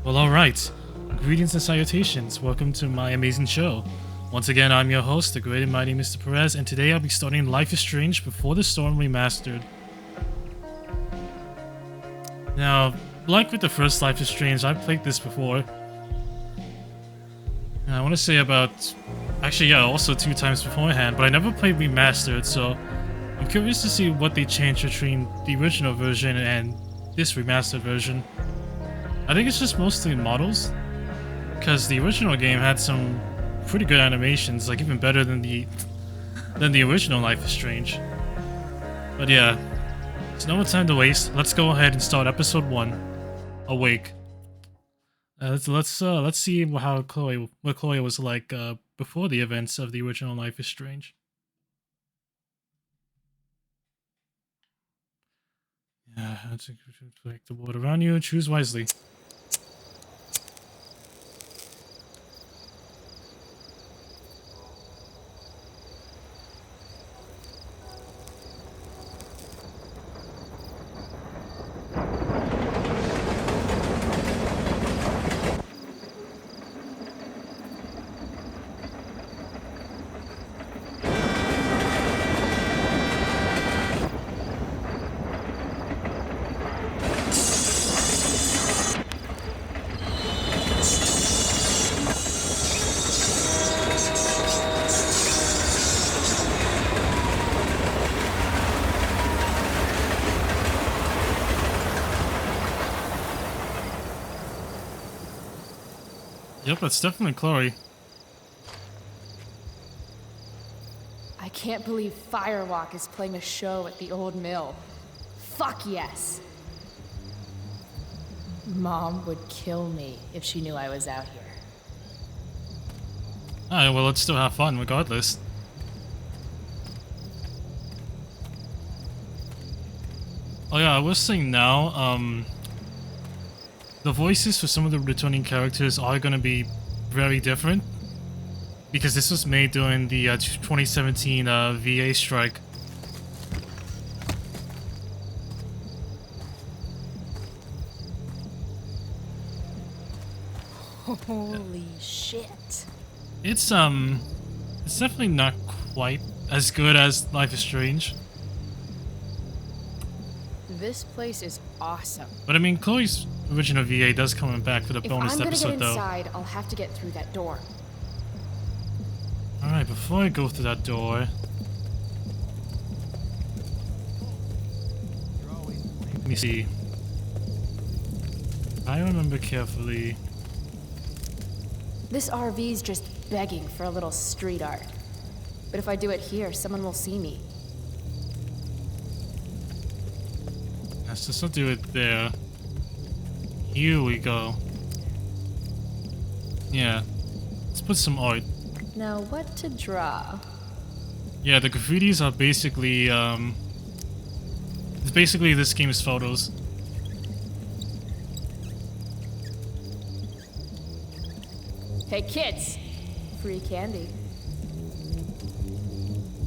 Well, alright. Greetings and salutations. Welcome to my amazing show. Once again, I'm your host, the great and mighty Mr. Perez, and today I'll be starting Life is Strange Before the Storm Remastered. Now, like with the first Life is Strange, I've played this before. And I want to say about... Actually, yeah, also 2 times beforehand, but I never played Remastered, so I'm curious to see what they changed between the original version and this remastered version. I think it's just mostly models, because the original game had some pretty good animations, like even better than the original Life is Strange. But yeah, there's no more time to waste. Let's go ahead and start episode 1, Awake. Let's see what Chloe was like before the events of the original Life is Strange. Yeah, that's like the world around you. Choose wisely. Yep, that's definitely Chloe. I can't believe Firewalk is playing a show at the old mill. Fuck yes! Mom would kill me if she knew I was out here. Alright, well, let's still have fun regardless. Oh yeah, I was saying now, the voices for some of the returning characters are going to be very different, because this was made during the 2017 VA strike. Holy shit. It's definitely not quite as good as Life is Strange. This place is awesome. But I mean, Chloe's original VA does come back for the bonus If I'm episode, gonna get though. inside, I'll have to get through that door. Alright, before I go through that door... Let me see. I remember carefully... This RV's just begging for a little street art. But if I do it here, someone will see me. Let's just not do it there. Here we go. Yeah. Let's put some art. Now what to draw? Yeah, the graffitis are basically, it's basically this game's photos. Hey kids! Free candy.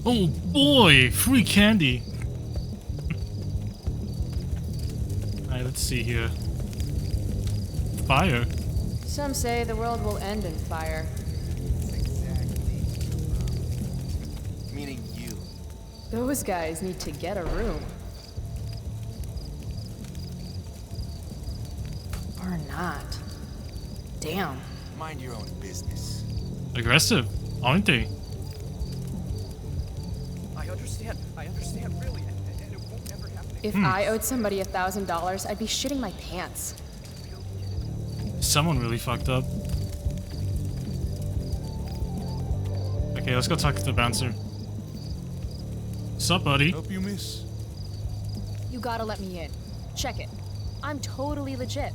Oh boy! Free candy! Alright, let's see here. Fire. Some say the world will end in fire. Exactly. Meaning you. Those guys need to get a room. Or not. Damn. Mind your own business. Aggressive, aren't they? I understand, really, and it won't ever happen again. If I owed somebody $1,000, I'd be shitting my pants. Someone really fucked up. Okay, let's go talk to the bouncer. Sup, buddy? Help you, miss? You gotta let me in. Check it. I'm totally legit.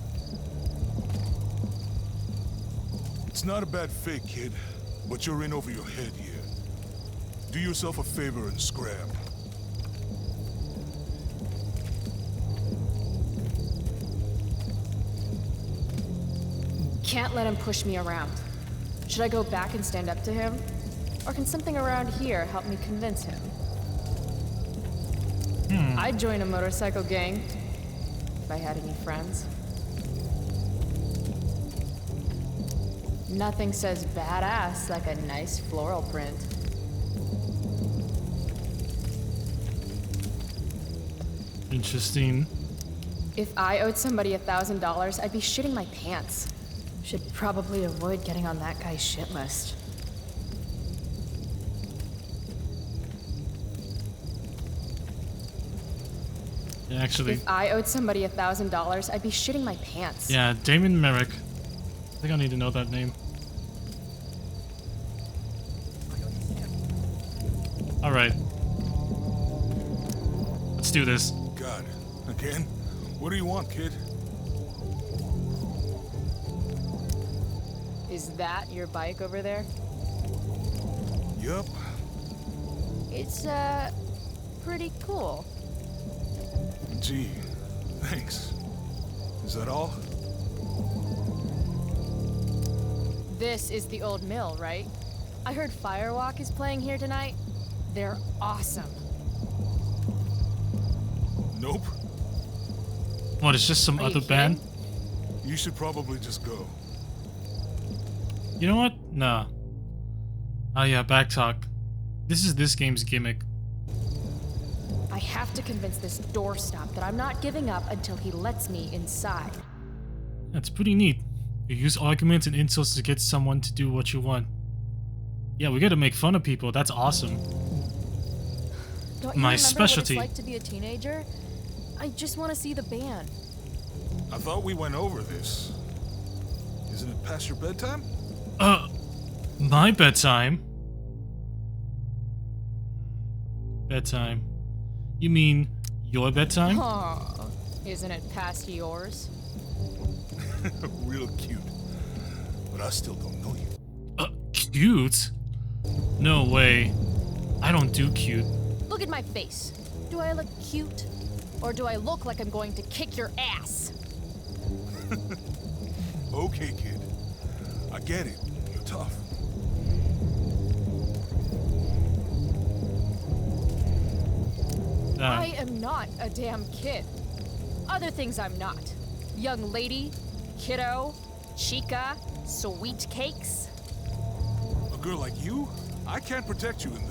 It's not a bad fake, kid, but you're in over your head here. Do yourself a favor and scrap. Can't let him push me around. Should I go back and stand up to him? Or can something around here help me convince him? I'd join a motorcycle gang if I had any friends. Nothing says badass like a nice floral print. Interesting. If I owed somebody $1,000, I'd be shitting my pants. Should probably avoid getting on that guy's shit list. Yeah, actually. If I owed somebody $1,000, I'd be shitting my pants. Yeah, Damon Merrick. I think I need to know that name. Alright. Let's do this. God, again? What do you want, kid? Is that your bike over there? Yup. It's, pretty cool. Gee, thanks. Is that all? This is the old mill, right? I heard Firewalk is playing here tonight. They're awesome. Nope. What, it's just some Are you other band? kidding? You should probably just go. You know what? Nah. Oh yeah, backtalk. This is this game's gimmick. I have to convince this doorstop that I'm not giving up until he lets me inside. That's pretty neat. You use arguments and insults to get someone to do what you want. Yeah, we gotta make fun of people. That's awesome. Don't you My remember specialty. what it's like to be a teenager? I just want to see the band. I thought we went over this. Isn't it past your bedtime? My bedtime? Bedtime. You mean your bedtime? Aw, isn't it past yours? Real cute. But I still don't know you. Cute? No way. I don't do cute. Look at my face. Do I look cute? Or do I look like I'm going to kick your ass? Okay, kid. I get it. You're tough. I am not a damn kid. Other things I'm not. Young lady, kiddo, chica, sweet cakes. A girl like you? I can't protect you in there.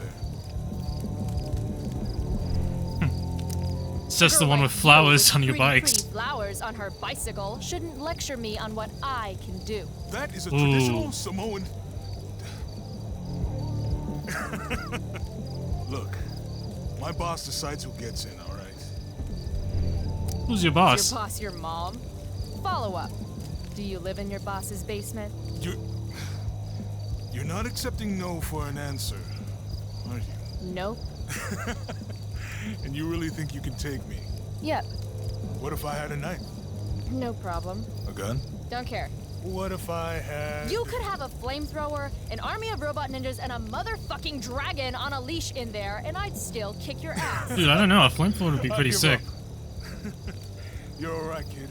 It's just the Girl one like with flowers you on your with bikes. pretty flowers on her bicycle shouldn't lecture me on what I can do. That is a Ooh. traditional Samoan... Look, my boss decides who gets in, all right? Who's your Is boss? your boss your mom? Follow up. Do you live in your boss's basement? You're not accepting no for an answer, are you? Nope. And you really think you can take me? Yep. What if I had a knife? No problem. A gun? Don't care. What if I had... You could have a flamethrower, an army of robot ninjas, and a motherfucking dragon on a leash in there, and I'd still kick your ass. Dude, I don't know. A flamethrower would be I'll pretty give sick. up. You're all right, kid.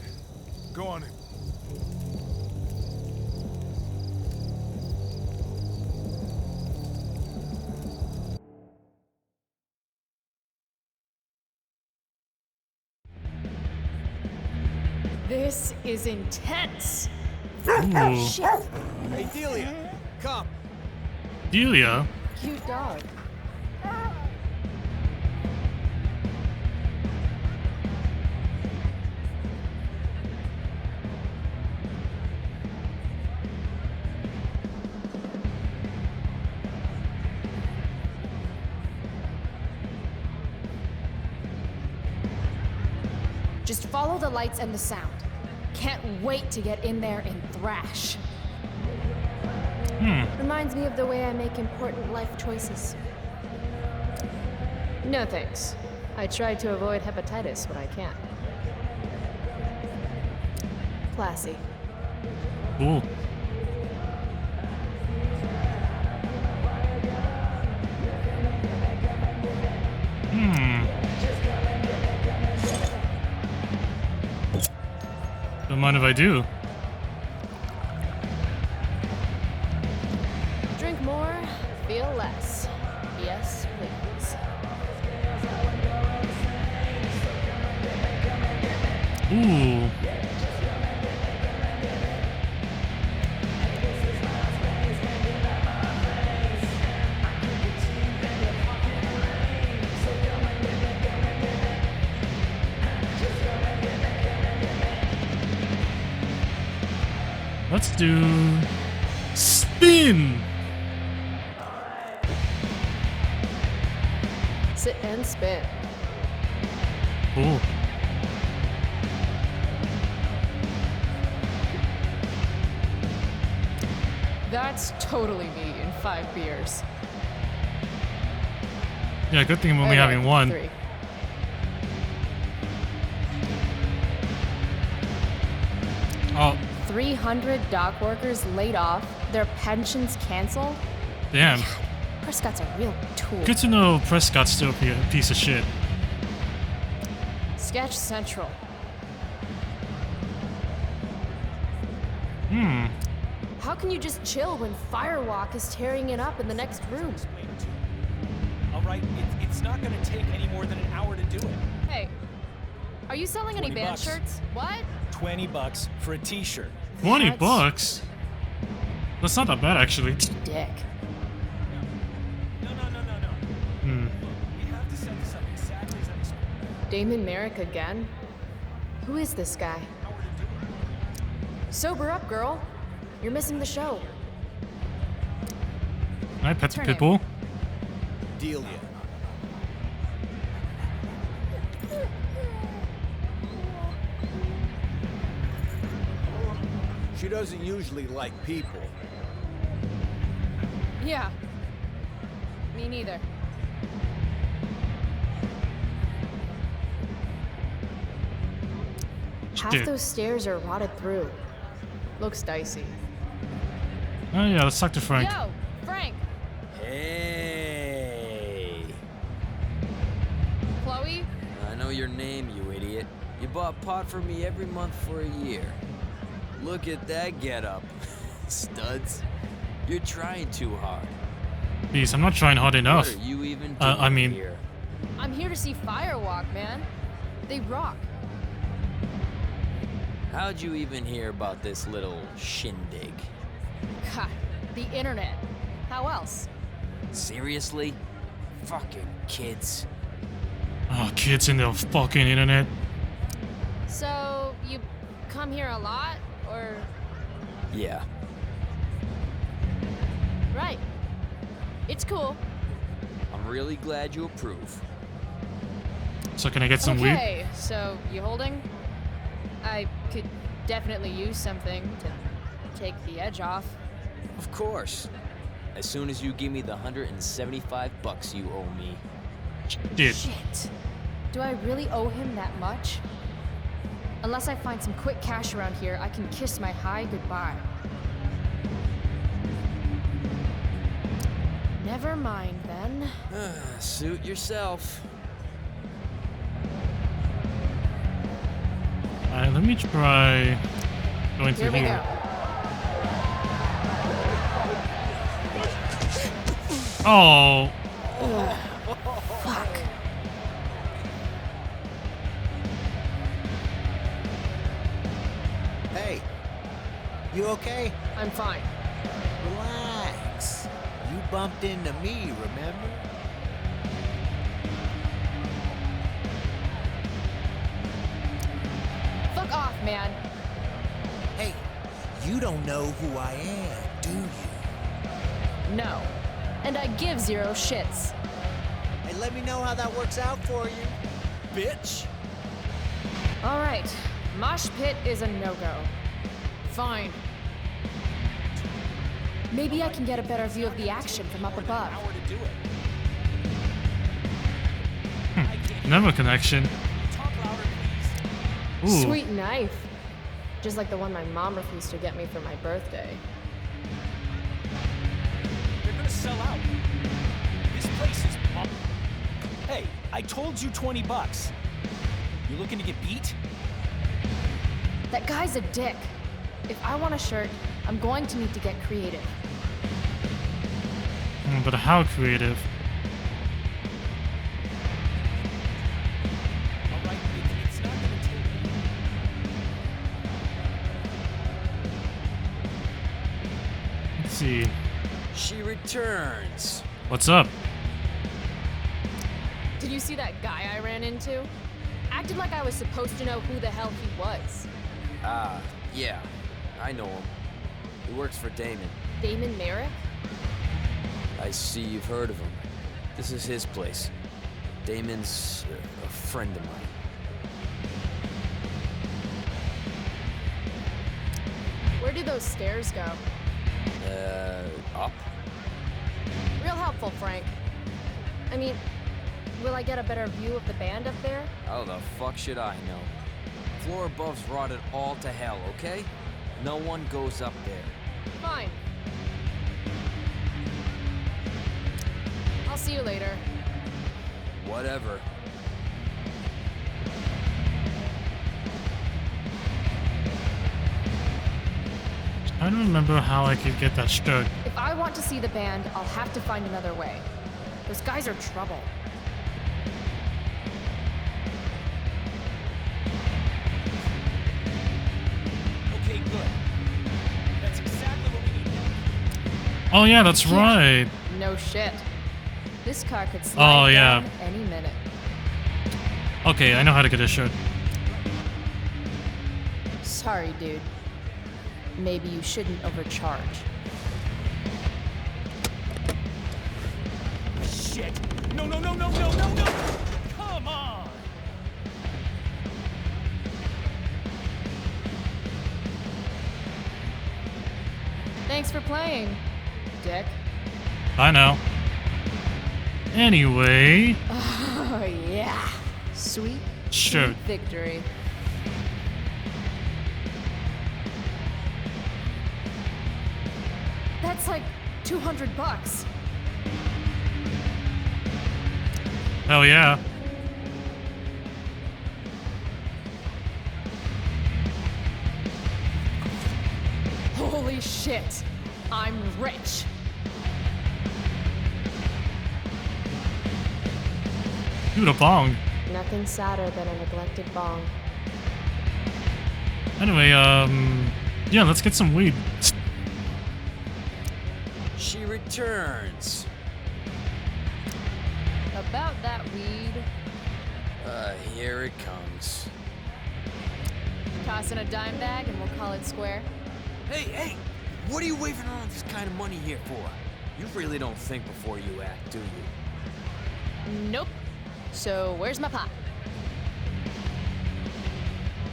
Go on in. This is intense. Ooh. Shit. Hey, Delia, come. Delia? Cute dog. Just follow the lights and the sound. Can't wait to get in there and thrash. Reminds me of the way I make important life choices. No thanks. I try to avoid hepatitis when I can. Classy. Cool. Don't mind if I do. Drink more, feel less. Yes, please. Ooh. Let's do spin. Sit and spin. Cool. That's totally me in 5 beers. Yeah, good thing I'm only Okay, having one. 3. Oh, 300 dock workers laid off, their pensions canceled. damn. Prescott's a real tool. Good to know Prescott's still a piece of shit. Sketch Central. How can you just chill when Firewalk is tearing it up in the next room? All right, it's not gonna take any more than an hour to do it. Hey, are you selling any 20 band bucks. shirts? What? $20 for a T-shirt. 20 That's- bucks? That's not that bad, actually. Dick. No. We have to set this up exactly as I expected. Damon Merrick again? Who is this guy? Sober up, girl. You're missing the show. Can I pet the Turn pit it. bull? Delia. She doesn't usually like people. Yeah. Me neither. Half Shit. those stairs are rotted through. Looks dicey. Oh yeah, let's talk to Frank. Yo, Frank. Hey. Chloe? I know your name, you idiot. You bought pot for me every month for a year. Look at that getup. Studs. You're trying too hard. Please, I'm not trying hard enough. What are you even doing I mean- here? I'm here to see Firewalk, man. They rock. How'd you even hear about this little shindig? God, the internet. How else? Seriously? Fucking kids. Oh, kids in the fucking internet. So, you come here a lot, or? Yeah. Right. It's cool. I'm really glad you approve. So can I get some weed? Okay, so you holding? I could definitely use something to take the edge off. Of course. As soon as you give me the $175 you owe me. Shit. Shit. Do I really owe him that much? Unless I find some quick cash around here, I can kiss my high goodbye. Never mind then. Suit yourself. Alright, let me try going through Here we here. go. Oh, Fuck. Hey. You okay? I'm fine. Relax. You bumped into me, remember? Fuck off, man. Hey, you don't know who I am, do you? No. And I give 0 shits. Hey, let me know how that works out for you. Bitch! All right. Mosh pit is a no-go. Fine. Maybe I can get a better view of the action from up above. An hour to do it. never connection. Talk louder, please. Ooh. Sweet knife. Just like the one my mom refused to get me for my birthday. They're gonna sell out. This place is Hey, I told you $20. You looking to get beat? That guy's a dick. If I want a shirt, I'm going to need to get creative. But how creative? All right, it's not gonna take. Let's see. She returns. What's up? Did you see that guy I ran into? Acted like I was supposed to know who the hell he was. Yeah. I know him. He works for Damon. Damon Merrick? I see you've heard of him. This is his place. Damon's a friend of mine. Where do those stairs go? Up? Real helpful, Frank. I mean, will I get a better view of the band up there? How the fuck should I know? Floor above's rotted all to hell, okay? No one goes up there. Fine. I'll see you later. Whatever. I don't remember how I could get that shirt. If I want to see the band, I'll have to find another way. Those guys are trouble. Okay, good. That's exactly what we need now. Oh yeah, that's right. No shit. This car could slide Oh, yeah. down any minute. Okay, I know how to get a shirt. Sorry, dude. Maybe you shouldn't overcharge. Shit! No, no, no, no, no, no, no! Come on! Thanks for playing, Dick. I know. Anyway, Oh, yeah. Sweet, Sure. sweet victory. That's like $200. hell yeah. Holy shit. I'm rich. Dude, a bong. Nothing sadder than a neglected bong. Anyway, yeah, let's get some weed. She returns. About that weed, Here it comes. toss in a dime bag and we'll call it square. Hey! What are you waving around this kind of money here for? You really don't think before you act, do you? Nope. So where's my pot?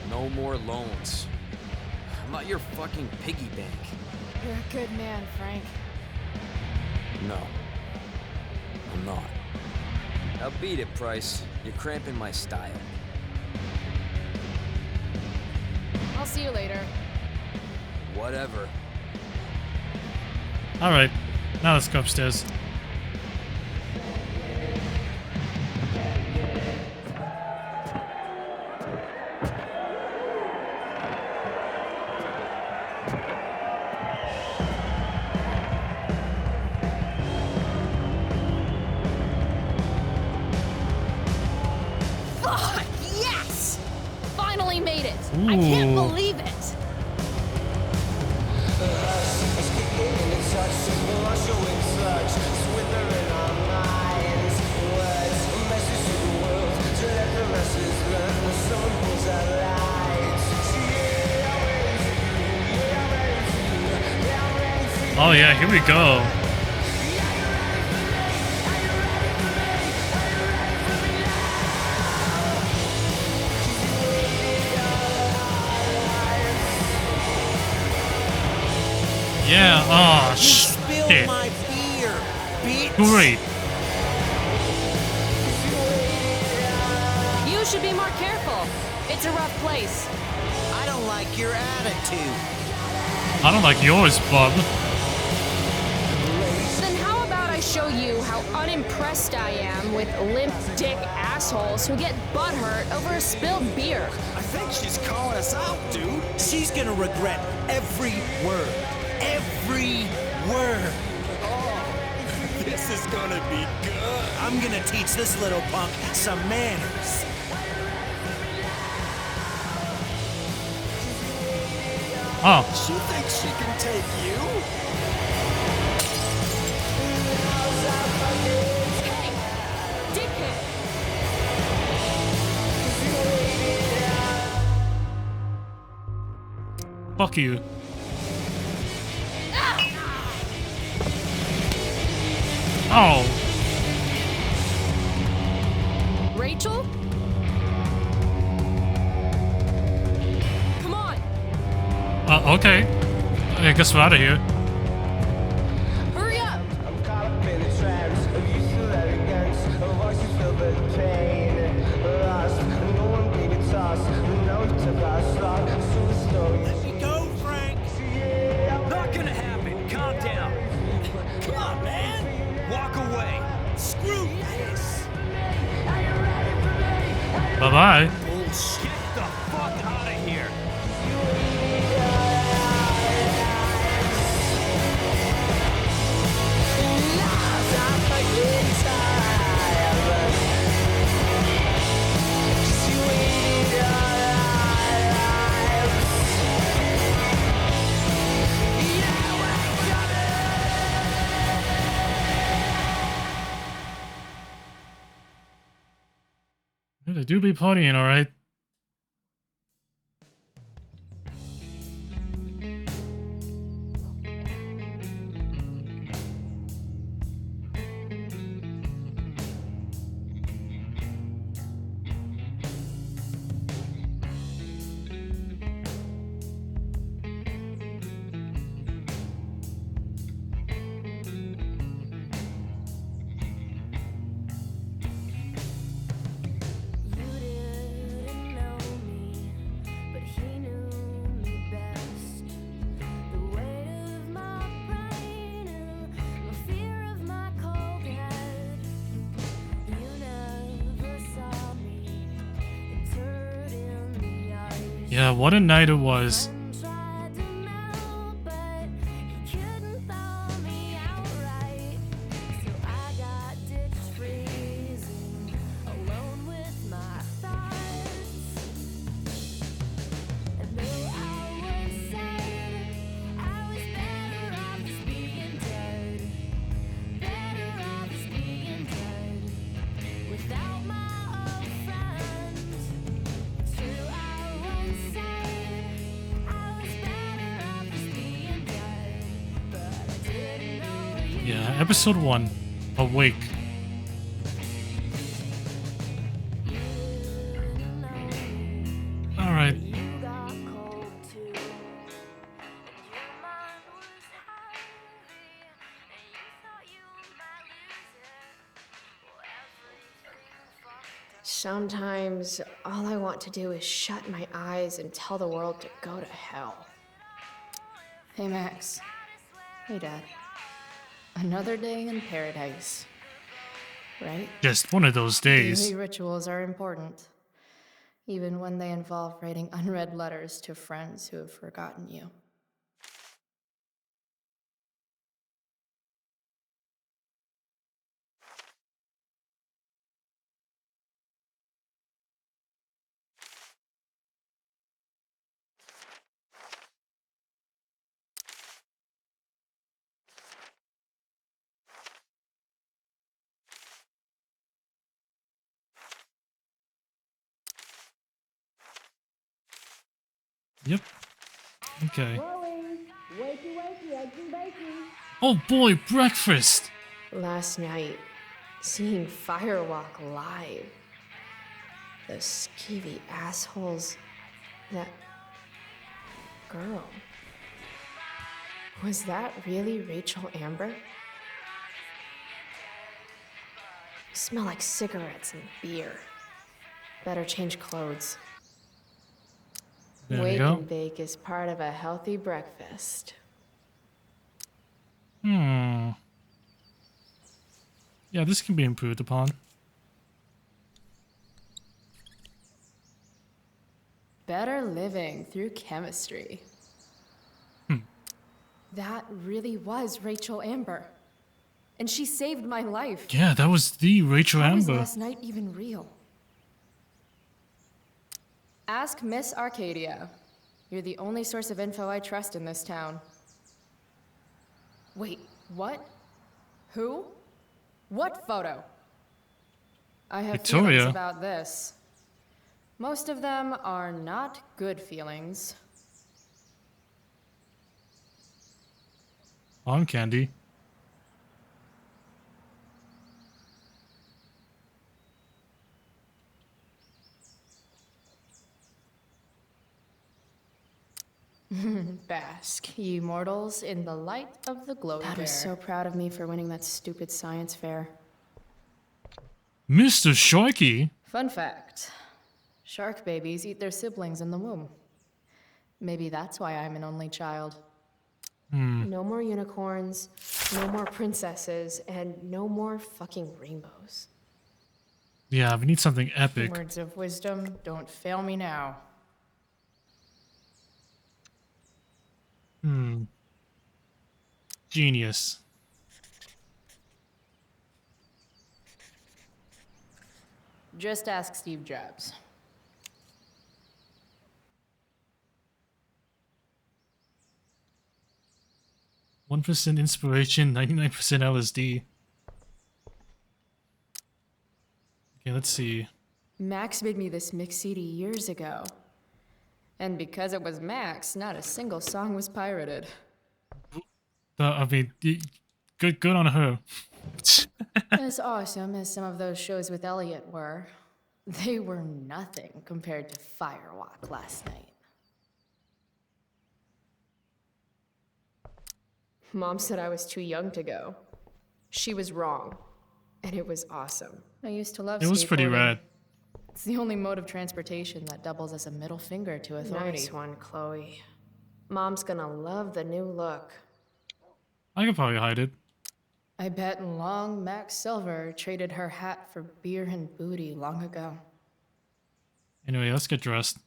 No more loans. I'm not your fucking piggy bank. You're a good man, Frank. No. I'm not. Now beat it, Price. You're cramping my style. I'll see you later. Whatever. Alright, now let's go upstairs. Fuck, yes! Finally made it. I can't Ooh. believe it. Oh yeah, here we go. Yeah, oh You spilled shit. my beer, bitch. Great. You should be more careful. It's a rough place. I don't like your attitude. I don't like yours, bub. Then how about I show you how unimpressed I am with limp dick assholes who get butthurt over a spilled beer? I think she's calling us out, dude. She's gonna regret every word. Every word. Oh, this is gonna be good. I'm gonna teach this little punk some manners. Oh, She thinks she can take you? Hey, dickhead! fuck you. Oh. Rachel? Come on! Okay. I guess we're out of here. Hurry up! I'm caught up in the trance of used to let against a voice you feel the pain. Lost, no one gave it toss. Now we took our slot. So the story. Let me go, Frank. Not gonna happen. Calm down. Come on, man. Walk away. Screw this. Bye-bye. Bullshit. Get the fuck out of here. Yeah, they do be partying, alright. Yeah, what a night it was. Yeah, episode 1, Awake. Alright. Sometimes all I want to do is shut my eyes and tell the world to go to hell. Hey, Max. Hey, Dad. Another day in paradise, right? Just one of those days. Daily rituals are important, even when they involve writing unread letters to friends who have forgotten you. Yep. Okay. Oh boy, breakfast! Last night, seeing Firewalk live. Those skeevy assholes. That girl. Was that really Rachel Amber? Smell like cigarettes and beer. Better change clothes. There we Wake go. and bake is part of a healthy breakfast. Yeah, this can be improved upon. Better living through chemistry. That really was Rachel Amber. And she saved my life. Yeah, that was the Rachel How was Amber. last night even real? Ask Miss Arcadia. You're the only source of info I trust in this town. Wait, what? Who? What photo? I have Victoria. feelings about this. Most of them are not good feelings. On Candy. Bask, ye mortals, in the light of the glowy Dad was so proud of me for winning that stupid science fair. Mr. Sharky? Fun fact. Shark babies eat their siblings in the womb. Maybe that's why I'm an only child. No more unicorns, no more princesses, and no more fucking rainbows. Yeah, we need something epic. Words of wisdom, don't fail me now. Genius. Just ask Steve Jobs. %1 inspiration, 99% LSD. Okay, let's see. Max made me this mix CD years ago. And because it was Max, not a single song was pirated. I mean, good on her. As awesome as some of those shows with Elliot were, they were nothing compared to Firewalk last night. Mom said I was too young to go. She was wrong. And it was awesome. I used to love It was pretty skateboarding. rad. It's the only mode of transportation that doubles as a middle finger to authority. Nice one, Chloe. Mom's gonna love the new look. I could probably hide it. I bet long Max Silver traded her hat for beer and booty long ago. Anyway, let's get dressed.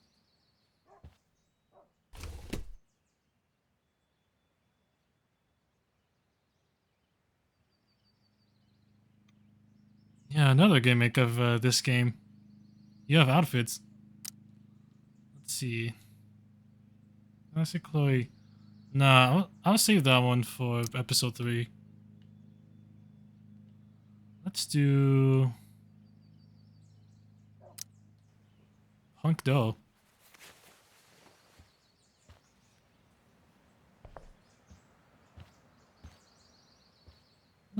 Yeah, another gimmick of this game. You have outfits. Let's see. I say Chloe. Nah, I'll save that one for episode 3. Let's do Hunk Doe.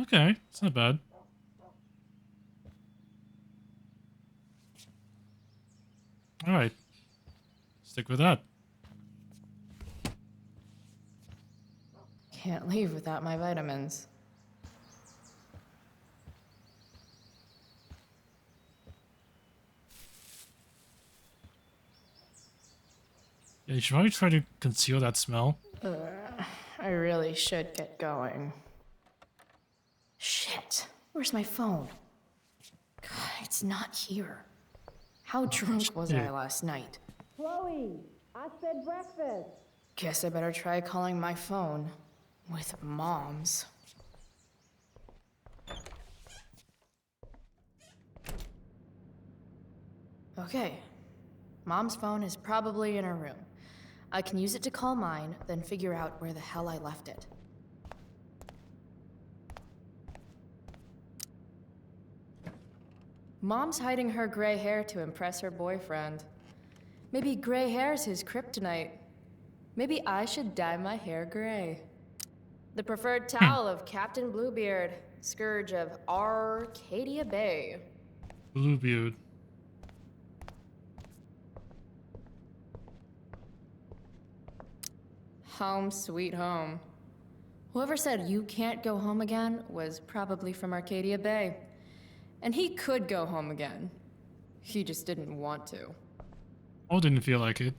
Okay, it's not bad. Alright. Stick with that. Can't leave without my vitamins. Yeah, you should probably try to conceal that smell. I really should get going. Shit. Where's my phone? God, it's not here. How drunk was I last night? Chloe, I said breakfast. Guess I better try calling my phone with Mom's. Okay. Mom's phone is probably in her room. I can use it to call mine, then figure out where the hell I left it. Mom's hiding her gray hair to impress her boyfriend. Maybe gray hair's his kryptonite. Maybe I should dye my hair gray. The preferred towel of Captain Bluebeard, scourge of Arcadia Bay. Bluebeard. Home sweet home. Whoever said you can't go home again was probably from Arcadia Bay. And he could go home again. He just didn't want to. Oh, didn't feel like it.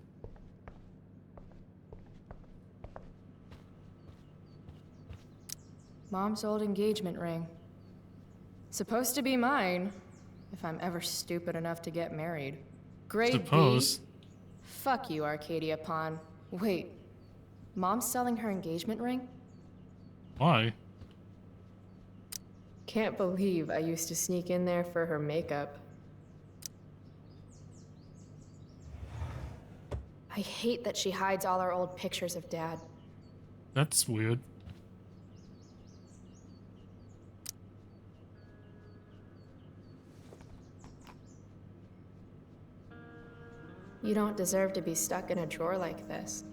Mom's old engagement ring. Supposed to be mine, if I'm ever stupid enough to get married. Grade Suppose. B. Fuck you, Arcadia Pawn. Wait, Mom's selling her engagement ring? Why? Can't believe I used to sneak in there for her makeup. I hate that she hides all our old pictures of Dad. That's weird. You don't deserve to be stuck in a drawer like this.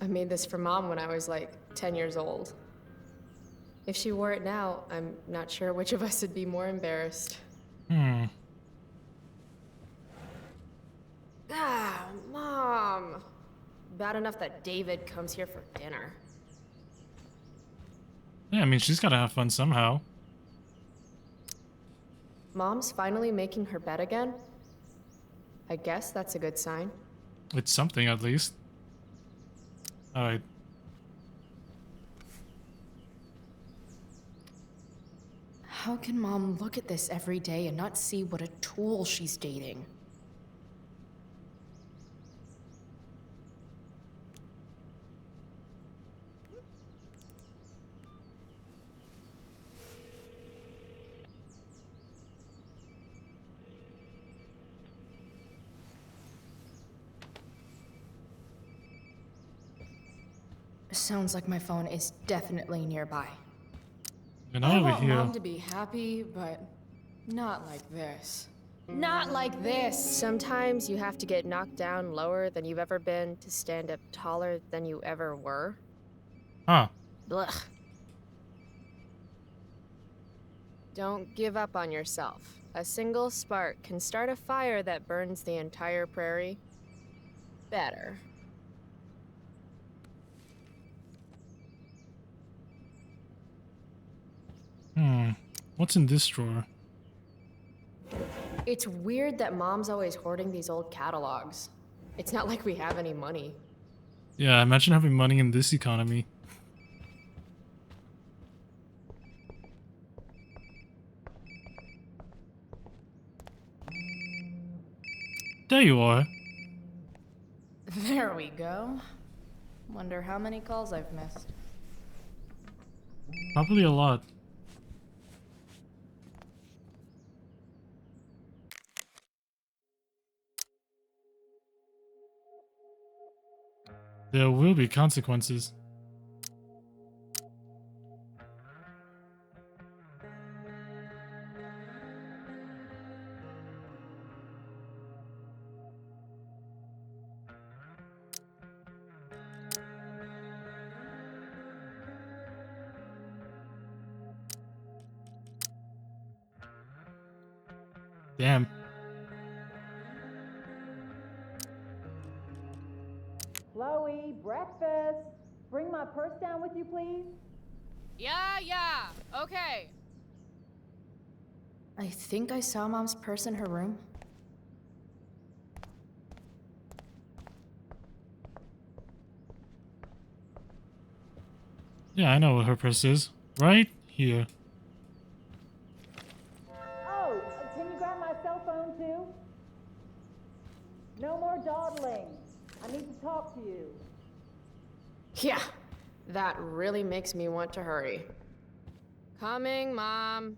I made this for Mom when I was like 10 years old. If she wore it now, I'm not sure which of us would be more embarrassed. Ah, Mom. Bad enough that David comes here for dinner. Yeah, I mean, she's gotta have fun somehow. Mom's finally making her bed again? I guess that's a good sign. It's something, at least. Alright. How can Mom look at this every day and not see what a tool she's dating? Sounds like my phone is definitely nearby. And I over want here. Mom to be happy, but not like this. Not like this! Sometimes you have to get knocked down lower than you've ever been to stand up taller than you ever were. Huh. Blech. Don't give up on yourself. A single spark can start a fire that burns the entire prairie. Better. What's in this drawer? It's weird that Mom's always hoarding these old catalogs. It's not like we have any money. Yeah, imagine having money in this economy. There you are. There we go. Wonder how many calls I've missed. Probably a lot. There will be consequences. Damn. Chloe, breakfast. Bring my purse down with you, please. Yeah, okay. I think I saw Mom's purse in her room. Yeah, I know what her purse is. Right here. Oh, can you grab my cell phone too? No more dawdling. I need to talk to you. Yeah, that really makes me want to hurry. Coming, Mom.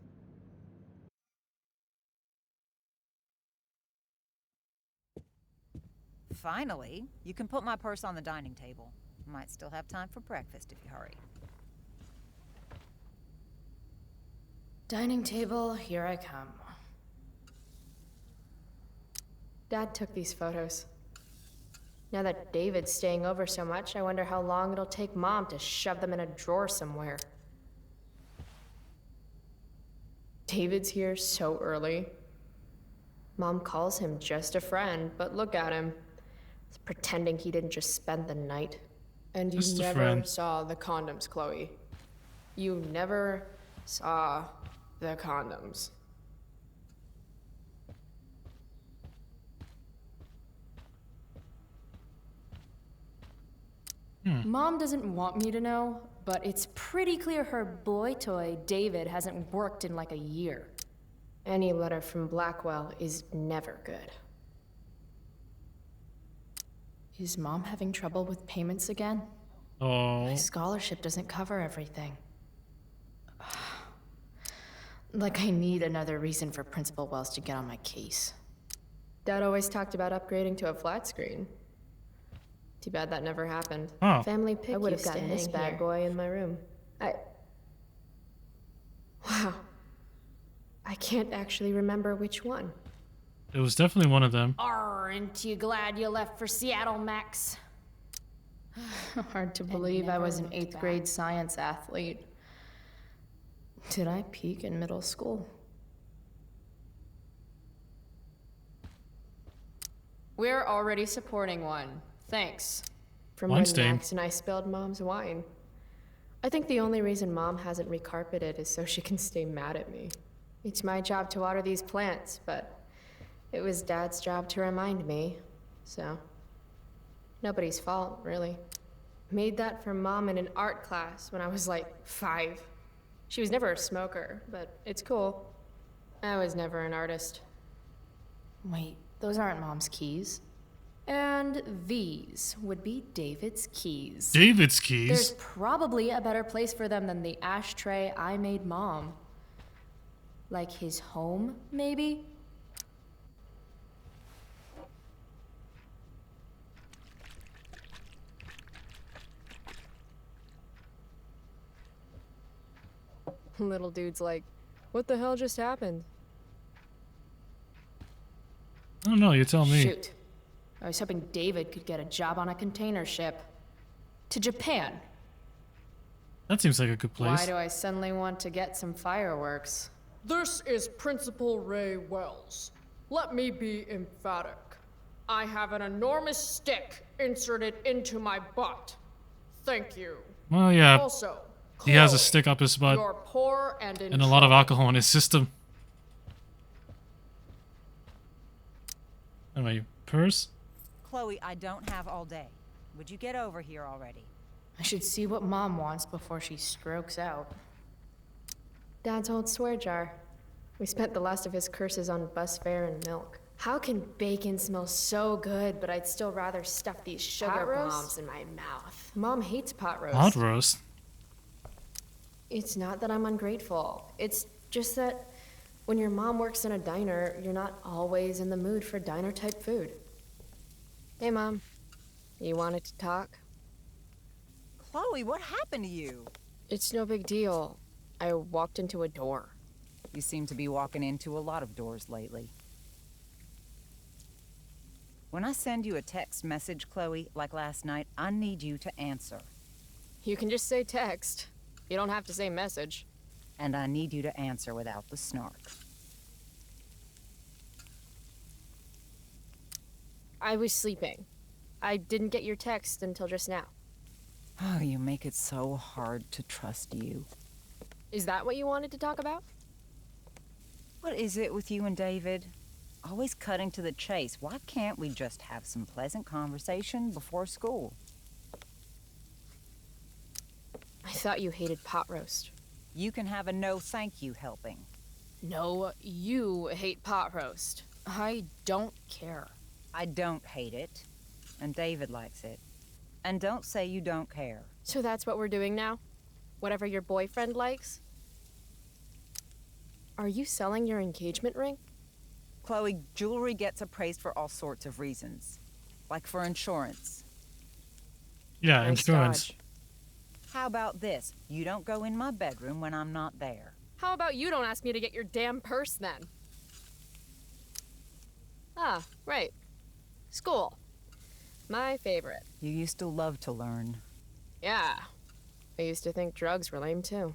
Finally, you can put my purse on the dining table. Might still have time for breakfast if you hurry. Dining table, here I come. Dad took these photos. Now that David's staying over so much, I wonder how long it'll take Mom to shove them in a drawer somewhere. David's here so early. Mom calls him just a friend, but look at him. He's pretending he didn't just spend the night. And you Just a never friend. saw the condoms, Chloe. You never saw the condoms. Mom doesn't want me to know, but it's pretty clear her boy toy, David, hasn't worked in like a year. Any letter from Blackwell is never good. Is Mom having trouble with payments again? Oh. My scholarship doesn't cover everything. Like I need another reason for Principal Wells to get on my case. Dad always talked about upgrading to a flat screen. Too bad that never happened. Oh. Family pic. I would have gotten this bad boy in my room. Wow. I can't actually remember which one. It was definitely one of them. Aren't you glad you left for Seattle, Max? Hard to believe I was an 8th grade science athlete. Did I peak in middle school? We're already supporting one. Thanks. From Wine when stain. Max and I spilled Mom's wine. I think the only reason Mom hasn't recarpeted is so she can stay mad at me. It's my job to water these plants, but it was Dad's job to remind me, so nobody's fault, really. Made that for Mom in an art class when I was like 5. She was never a smoker, but it's cool. I was never an artist. Wait, those aren't Mom's keys. And these would be David's keys. David's keys? There's probably a better place for them than the ashtray I made Mom. Like his home, maybe? Little dude's like, what the hell just happened? I don't know, you tell me. Shoot. I was hoping David could get a job on a container ship. To Japan. That seems like a good place. Why do I suddenly want to get some fireworks? This is Principal Ray Wells. Let me be emphatic. I have an enormous stick inserted into my butt. Thank you. Well, yeah. Also, He has a Chloe, stick up his butt you're poor and in and a lot of trouble. alcohol in his system. Anyway, purse? Chloe, I don't have all day. Would you get over here already? I should see what Mom wants before she strokes out. Dad's old swear jar. We spent the last of his curses on bus fare and milk. How can bacon smell so good, but I'd still rather stuff these sugar Pot roast? bombs in my mouth? Mom hates pot roast. Pot roast? It's not that I'm ungrateful. It's just that when your mom works in a diner, you're not always in the mood for diner-type food. Hey, Mom. You wanted to talk? Chloe, what happened to you? It's no big deal. I walked into a door. You seem to be walking into a lot of doors lately. When I send you a text message, Chloe, like last night, I need you to answer. You can just say text. You don't have to say message. And I need you to answer without the snark. I was sleeping. I didn't get your text until just now. Oh, you make it so hard to trust you. Is that what you wanted to talk about? What is it with you and David? Always cutting to the chase. Why can't we just have some pleasant conversation before school? I thought you hated pot roast. You can have a no thank you helping. No, you hate pot roast. I don't care. I don't hate it, and David likes it. And don't say you don't care. So that's what we're doing now? Whatever your boyfriend likes? Are you selling your engagement ring? Chloe, jewelry gets appraised for all sorts of reasons. Like for insurance. Yeah, Nice insurance. dodge. How about this? You don't go in my bedroom when I'm not there. How about you don't ask me to get your damn purse then? Ah, right. School. My favorite. You used to love to learn. Yeah. I used to think drugs were lame too.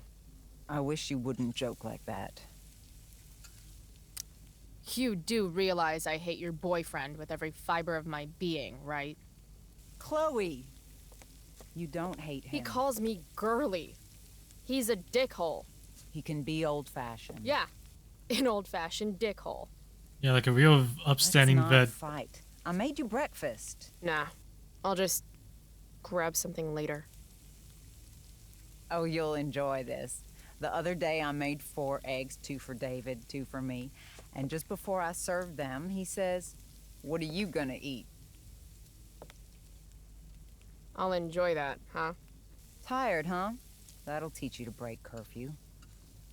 I wish you wouldn't joke like that. You do realize I hate your boyfriend with every fiber of my being, right? Chloe! You don't hate him. He calls me girly. He's a dickhole. He can be old-fashioned. Yeah, an old-fashioned dickhole. Yeah, like a real upstanding Let's not vet. fight. I made you breakfast. Nah, I'll just grab something later. Oh, you'll enjoy this. The other day I made 4 eggs, 2 for David, 2 for me. And just before I served them, he says, "What are you gonna eat?" I'll enjoy that, huh? Tired, huh? That'll teach you to break curfew.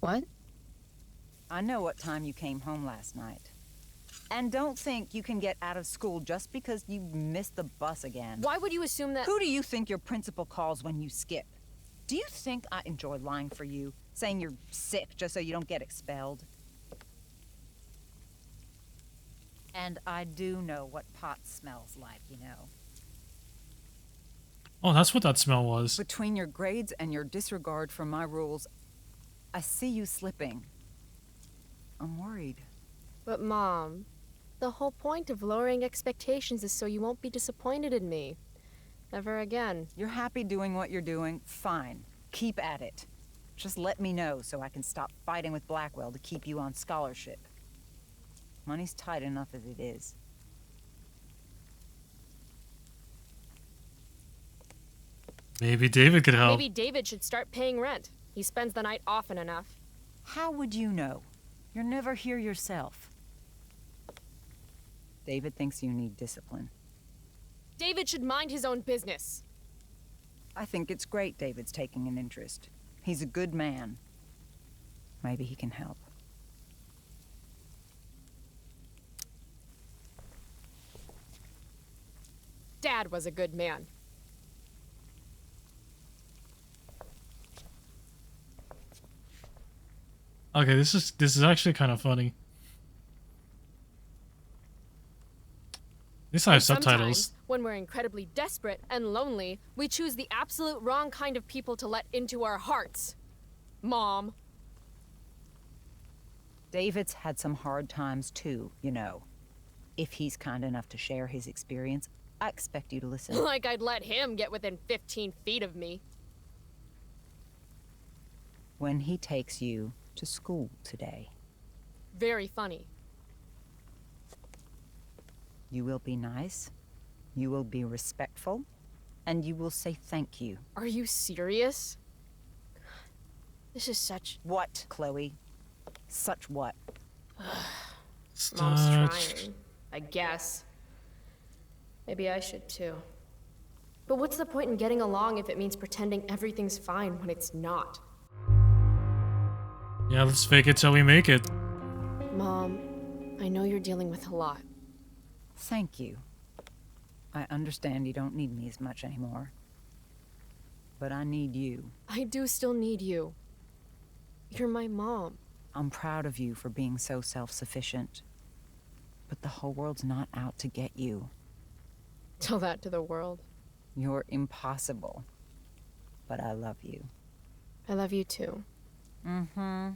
What? I know what time you came home last night. And don't think you can get out of school just because you missed the bus again. Why would you assume that— Who do you think your principal calls when you skip? Do you think I enjoy lying for you? Saying you're sick just so you don't get expelled? And I do know what pot smells like, you know. Oh, that's what that smell was. Between your grades and your disregard for my rules, I see you slipping. I'm worried. But Mom, the whole point of lowering expectations is so you won't be disappointed in me. Ever again. You're happy doing what you're doing? Fine. Keep at it. Just let me know so I can stop fighting with Blackwell to keep you on scholarship. Money's tight enough as it is. Maybe David could help. Maybe David should start paying rent. He spends the night often enough. How would you know? You're never here yourself. David thinks you need discipline. David should mind his own business. I think it's great David's taking an interest. He's a good man. Maybe he can help. Dad was a good man. Okay, this is actually kind of funny. At least I have subtitles. Sometimes, when we're incredibly desperate and lonely, we choose the absolute wrong kind of people to let into our hearts. Mom. David's had some hard times too, you know. If he's kind enough to share his experience, I expect you to listen. Like I'd let him get within 15 feet of me. When he takes you to school today, Very funny. you will be nice, you will be respectful, and you will say thank you. Are you serious? This is such... What, Chloe? Such what? Mom's trying, I guess. Maybe I should too. But what's the point in getting along if it means pretending everything's fine when it's not? Yeah, let's fake it till we make it. Mom, I know you're dealing with a lot. Thank you. I understand you don't need me as much anymore. But I need you. I do still need you. You're my mom. I'm proud of you for being so self-sufficient. But the whole world's not out to get you. Tell that to the world. You're impossible. But I love you. I love you too. Mm-hmm.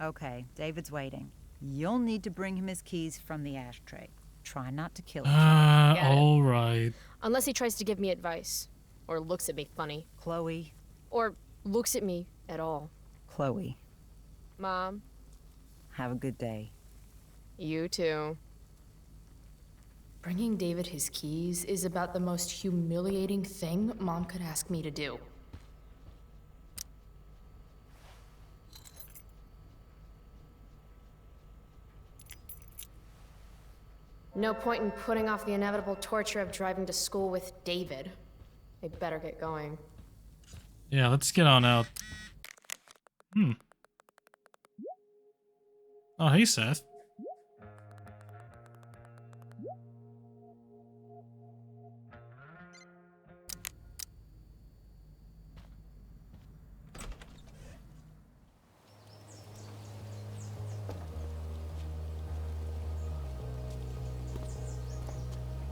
Okay, David's waiting. You'll need to bring him his keys from the ashtray. Try not to kill each other. Alright. Unless he tries to give me advice. Or looks at me funny. Chloe. Or looks at me at all. Chloe. Mom. Have a good day. You too. Bringing David his keys is about the most humiliating thing Mom could ask me to do. No point in putting off the inevitable torture of driving to school with David. I better get going. Yeah, let's get on out. Oh, hey, Seth.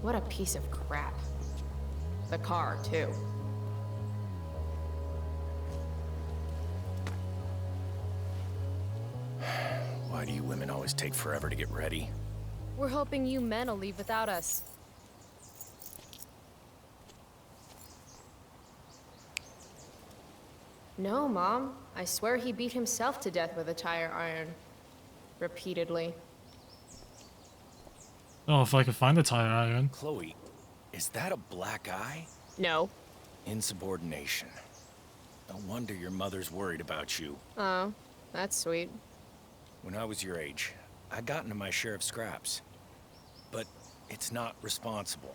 What a piece of crap. The car, too. Why do you women always take forever to get ready? We're hoping you men will leave without us. No, Mom. I swear he beat himself to death with a tire iron. Repeatedly. Oh, if I could find the tire iron. Chloe, is that a black eye? No. Insubordination. No wonder your mother's worried about you. Oh, that's sweet. When I was your age, I got into my share of scraps. But it's not responsible.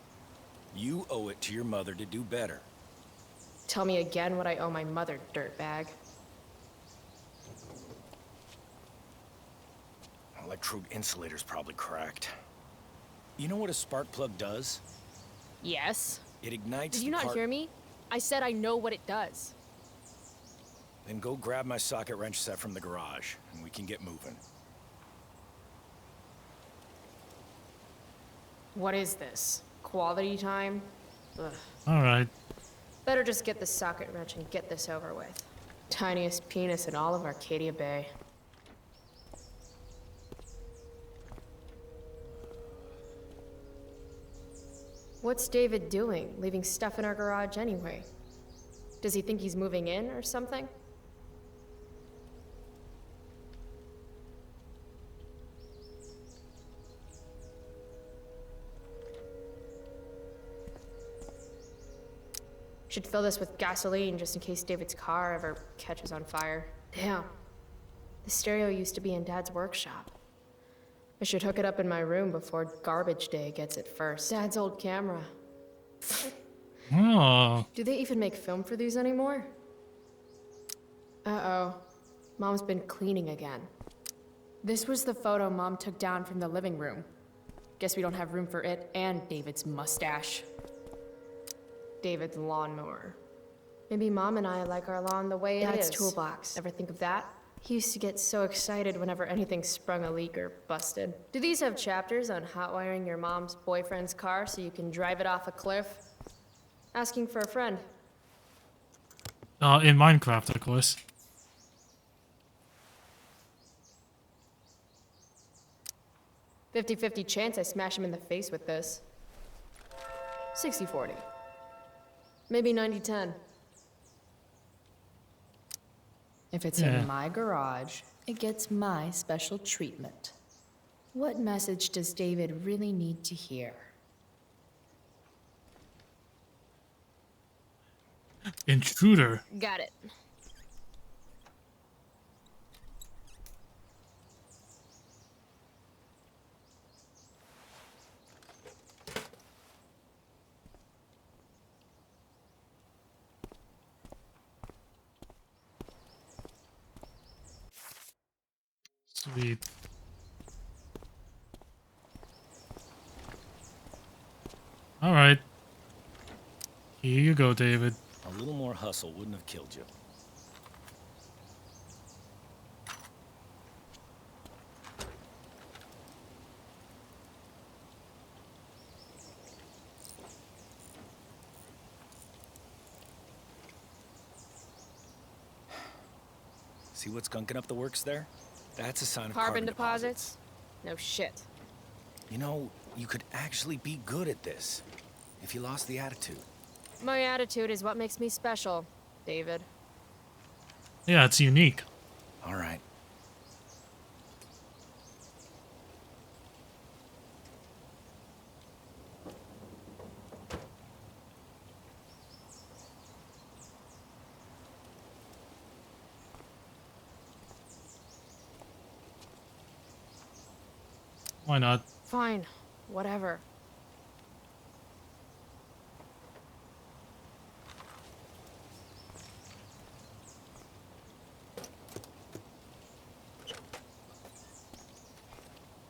You owe it to your mother to do better. Tell me again what I owe my mother, dirtbag. Electrode insulator's probably cracked. You know what a spark plug does? Yes. It ignites Did you the not part- hear me? I said I know what it does. Then go grab my socket wrench set from the garage, and we can get moving. What is this? Quality time? Ugh. Alright. Better just get the socket wrench and get this over with. Tiniest penis in all of Arcadia Bay. What's David doing, leaving stuff in our garage anyway? Does he think he's moving in or something? Should fill this with gasoline just in case David's car ever catches on fire. Damn. The stereo used to be in Dad's workshop. I should hook it up in my room before garbage day gets it first. Dad's old camera. Oh. Do they even make film for these anymore? Uh-oh. Mom's been cleaning again. This was the photo Mom took down from the living room. Guess we don't have room for it and David's mustache. David's lawnmower. Maybe Mom and I like our lawn the way it is. Dad's toolbox. Ever think of that? He used to get so excited whenever anything sprung a leak or busted. Do these have chapters on hot wiring your mom's boyfriend's car so you can drive it off a cliff? Asking for a friend. In Minecraft, of course. "50-50 chance I smash him in the face with this. 60-40. Maybe 90-10. If it's in my garage, it gets my special treatment. What message does David really need to hear? Intruder. Got it. Sweet. All right. Here you go, David. A little more hustle wouldn't have killed you. See what's gunking up the works there? That's a sign of carbon deposits. No shit. You know, you could actually be good at this if you lost the attitude. My attitude is what makes me special, David. Yeah, it's unique. All right. Why not? Fine. Whatever.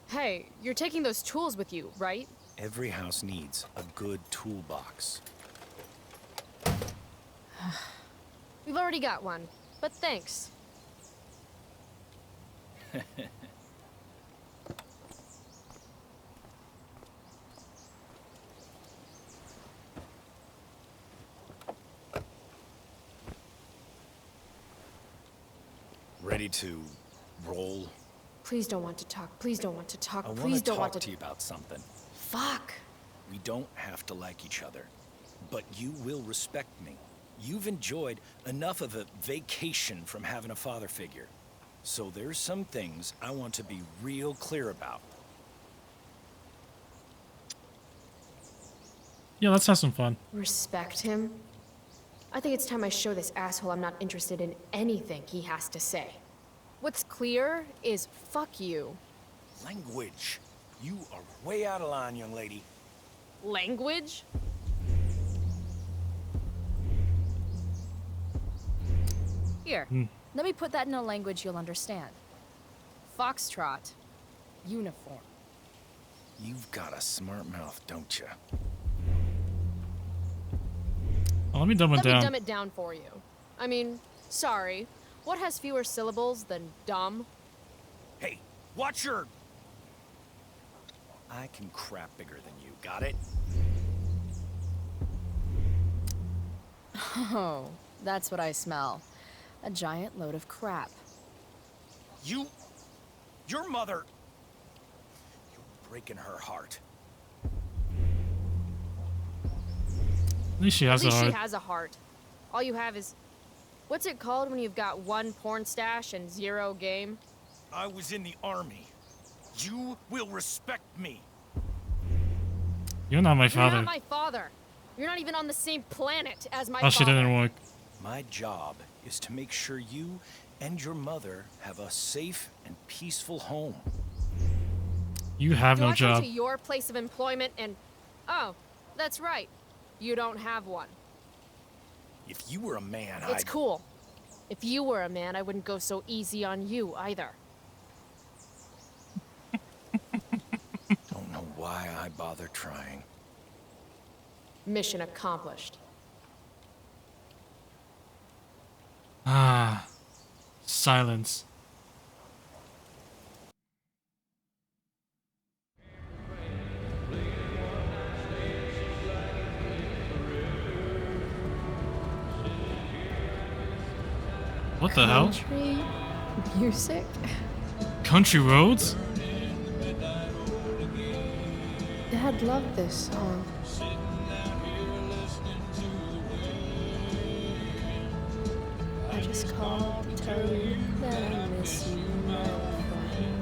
Hey, you're taking those tools with you, right? Every house needs a good toolbox. We've already got one, but thanks. Ready to roll? Please don't want to talk. Please don't want to talk. I Please don't want to talk to you about something. Fuck. We don't have to like each other, but you will respect me. You've enjoyed enough of a vacation from having a father figure. So there's some things I want to be real clear about. Yeah, let's have some fun. Respect him? I think it's time I show this asshole I'm not interested in anything he has to say. What's clear is fuck you. Language. You are way out of line, young lady. Language? Here, let me put that in a language you'll understand. Foxtrot. Uniform. You've got a smart mouth, don't you? Oh, let me dumb it down. Let me dumb it down for you. I mean, sorry. What has fewer syllables than dumb? Hey, watch your... I can crap bigger than you, got it? Oh, that's what I smell. A giant load of crap. Your mother... You're breaking her heart. At least she has At a least heart. she has a heart. All you have is... What's it called when you've got 1 porn stash and 0 game? I was in the army. You will respect me. You're not my You're father. not my father. You're not even on the same planet as my Oh, she father. didn't work. My job is to make sure you and your mother have a safe and peaceful home. You have Do no I job. come to your place of employment and... Oh, that's right. You don't have one. If you were a man, It's cool. If you were a man, I wouldn't go so easy on you either. Don't know why I bother trying. Mission accomplished. Ah. Silence. What the hell? Country music? Country roads? Dad loved this song. I just called to tell you that I miss you, my friend.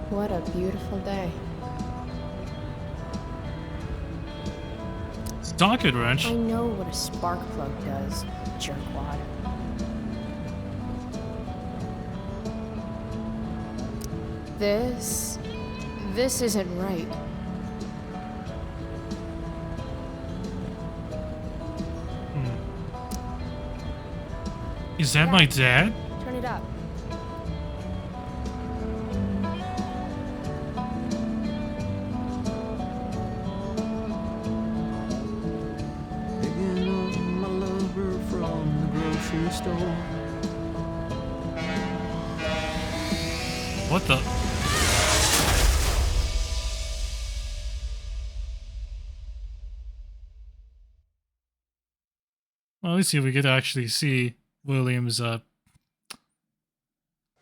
What a beautiful day. Socket wrench? I know what a spark plug does, jerkwad. This isn't right. Is that my dad? Turn it up. Picking up my lover from the grocery store. What the? Well, at least here we get to actually see William's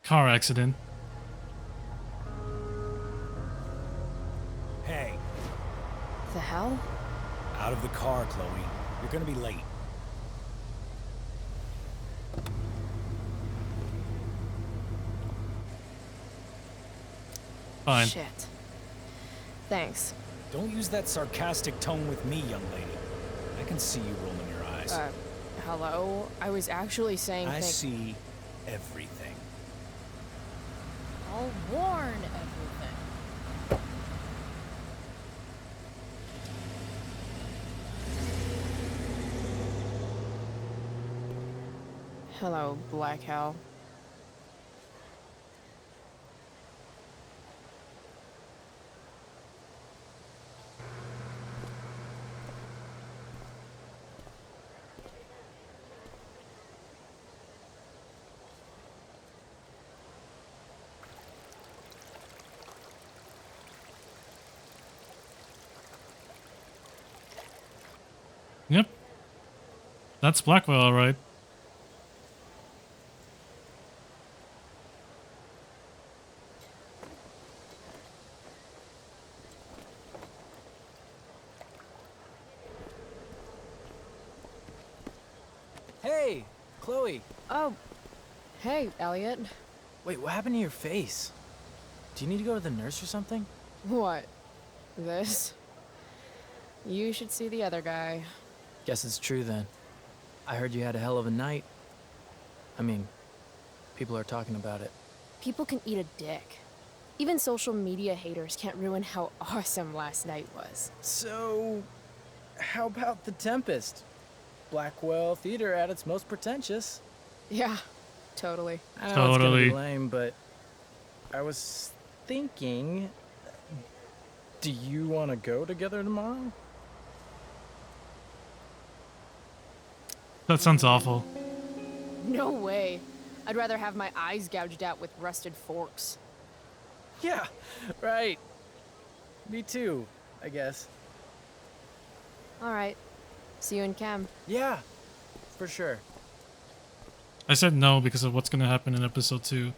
car accident. Hey, The hell? out of the car, Chloe. You're gonna be late. Fine. Shit. Thanks. Don't use that sarcastic tone with me, young lady. I can see you rolling your eyes. Hello? I was actually saying I see everything. I'll warn everything. Hello, Blackwell. Yep. That's Blackwell, alright. Hey, Chloe. Oh, hey, Elliot. Wait, what happened to your face? Do you need to go to the nurse or something? What? This? You should see the other guy. Guess it's true then. I heard you had a hell of a night. I mean, people are talking about it. People can eat a dick. Even social media haters can't ruin how awesome last night was. So, how about the Tempest? Blackwell theater at its most pretentious. Yeah, totally. I know it's gonna Totally. be lame, but I was thinking, do you want to go together tomorrow? That sounds awful. No way. I'd rather have my eyes gouged out with rusted forks. Yeah, right. Me too, I guess. All right. See you in chem. Yeah, for sure. I said no because of what's gonna happen in episode 2.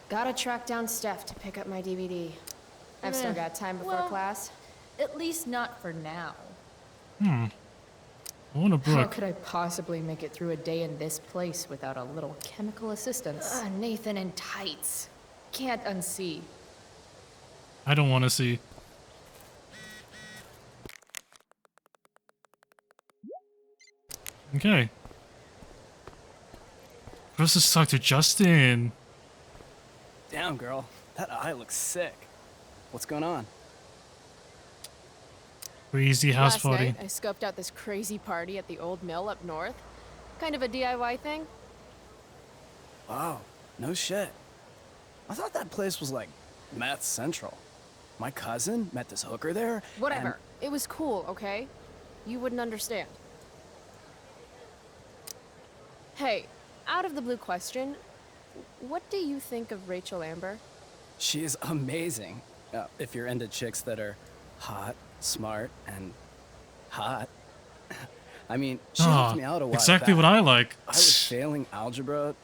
Gotta track down Steph to pick up my DVD. I've still got time before class. At least not for now. I want a How book. could I possibly make it through a day in this place without a little chemical assistance? Nathan in tights. Can't unsee. I don't want to see. Okay. Let's just talk to Justin. Damn, girl. That eye looks sick. What's going on? Crazy house Last party. night, I scoped out this crazy party at the old mill up north. Kind of a DIY thing. Wow, no shit. I thought that place was like meth central. My cousin met this hooker there. Whatever. It was cool, okay? You wouldn't understand. Hey, out of the blue question, what do you think of Rachel Amber? She's amazing. If you're into chicks that are hot, smart, and hot. I mean, she helped me out a while exactly back. what I like. I was failing algebra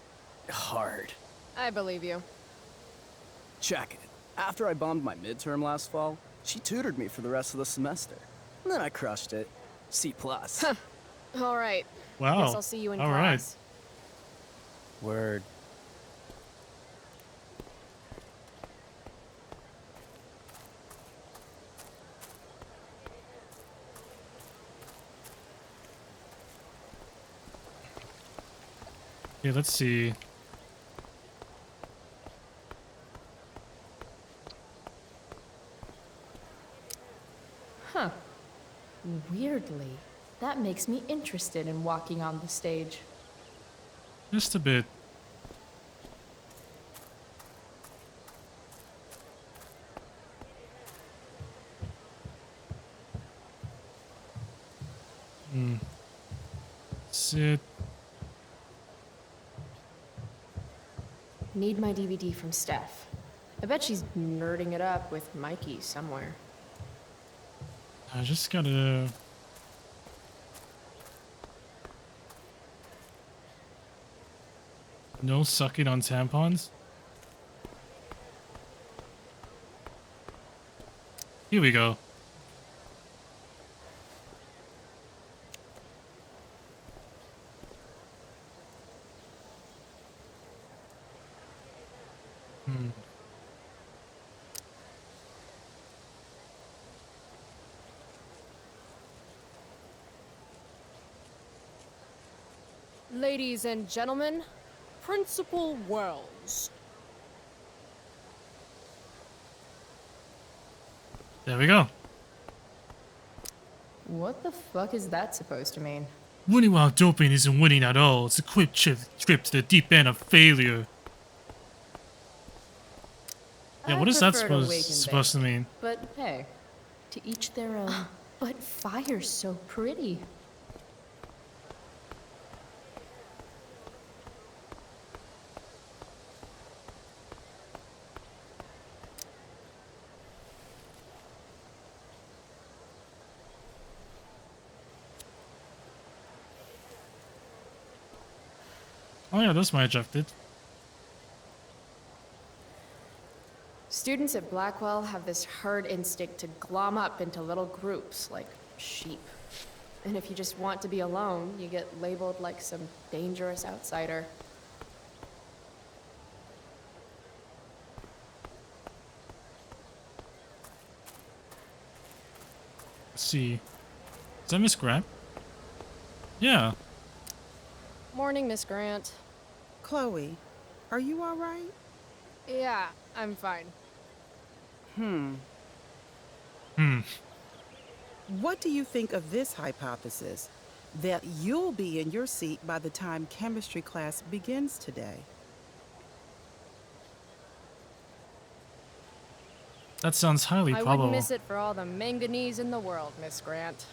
hard. I believe you. Check it. After I bombed my midterm last fall, she tutored me for the rest of the semester. And then I crushed it. C+. All right. Wow. Guess I'll see you in All class. Word. Yeah, let's see. Huh. Weirdly, that makes me interested in walking on the stage. Just a bit. Sit. Need my DVD from Steph. I bet she's nerding it up with Mikey somewhere. I just gotta. No sucking on tampons? Here we go. Ladies and gentlemen, Principal Wells. There we go. What the fuck is that supposed to mean? Winning while doping isn't winning at all. It's a quick trip to the deep end of failure. Yeah, what is that supposed to mean? But hey, to each their own. But fire's so pretty. Oh yeah, that's my objective. Students at Blackwell have this herd instinct to glom up into little groups like sheep. And if you just want to be alone, you get labeled like some dangerous outsider. Let's see. Is that Miss Grant? Yeah. Morning, Miss Grant. Chloe, are you all right? Yeah, I'm fine. What do you think of this hypothesis? That you'll be in your seat by the time chemistry class begins today. That sounds highly I probable. wouldn't miss it for all the manganese in the world, Miss Grant.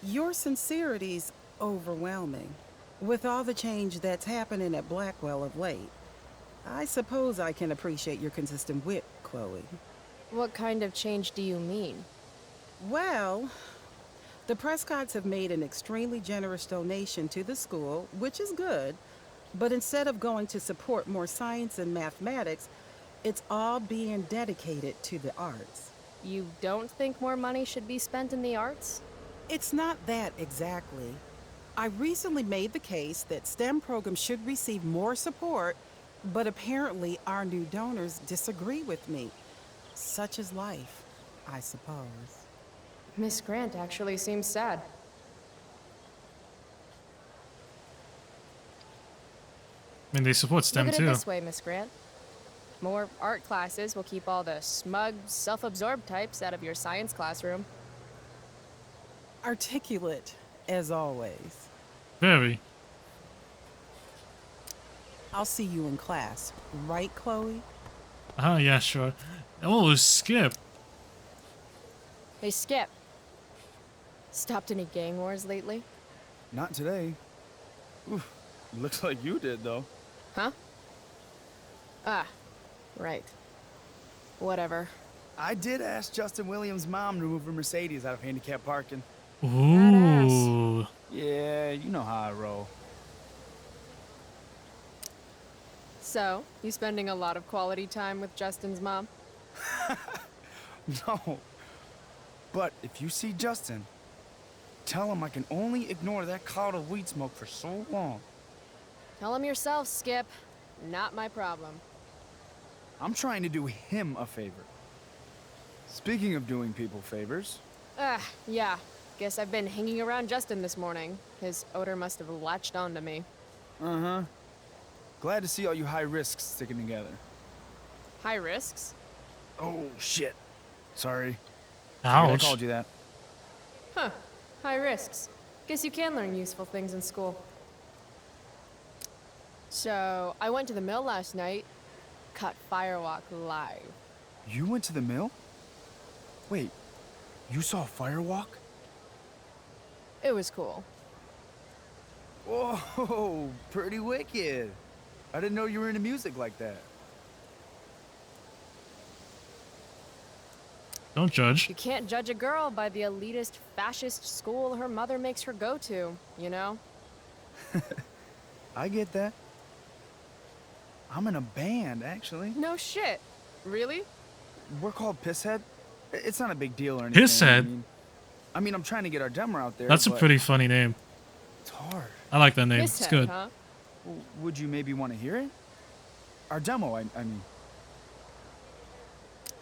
Your sincerity's overwhelming. With all the change that's happening at Blackwell of late, I suppose I can appreciate your consistent wit, Chloe. What kind of change do you mean? Well, the Prescotts have made an extremely generous donation to the school, which is good, but instead of going to support more science and mathematics, it's all being dedicated to the arts. You don't think more money should be spent in the arts? It's not that exactly. I recently made the case that STEM programs should receive more support, but apparently our new donors disagree with me. Such is life, I suppose. Miss Grant actually seems sad. I mean, they support STEM Look at too. it this way, Miss Grant. More art classes will keep all the smug, self-absorbed types out of your science classroom. Articulate, as always. Very. I'll see you in class, right, Chloe? Oh, yeah, sure. Oh, Skip. Hey, Skip. Stopped any gang wars lately? Not today. Oof, looks like you did, though. Huh? Ah, right. Whatever. I did ask Justin Williams' mom to move her Mercedes out of handicap parking. Ooh. Yeah, you know how I roll. So, you spending a lot of quality time with Justin's mom? No. But if you see Justin, tell him I can only ignore that cloud of weed smoke for so long. Tell him yourself, Skip. Not my problem. I'm trying to do him a favor. Speaking of doing people favors... Yeah. Guess I've been hanging around Justin this morning. His odor must have latched onto me. Uh-huh. Glad to see all you high risks sticking together. High risks? Oh, shit. Sorry. Ouch. I called you that. Huh. High risks. Guess you can learn useful things in school. So, I went to the mill last night. Caught Firewalk live. You went to the mill? Wait, you saw Firewalk? It was cool. Whoa, pretty wicked. I didn't know you were into music like that. Don't judge. You can't judge a girl by the elitist, fascist school her mother makes her go to, you know? I get that. I'm in a band, actually. No shit. Really? We're called Pisshead. It's not a big deal or anything. Pisshead? I mean, I'm trying to get our demo out there. That's a pretty funny name. It's hard. I like that name. It's Pisshead, good. huh? Would you maybe want to hear it? Our demo, I mean.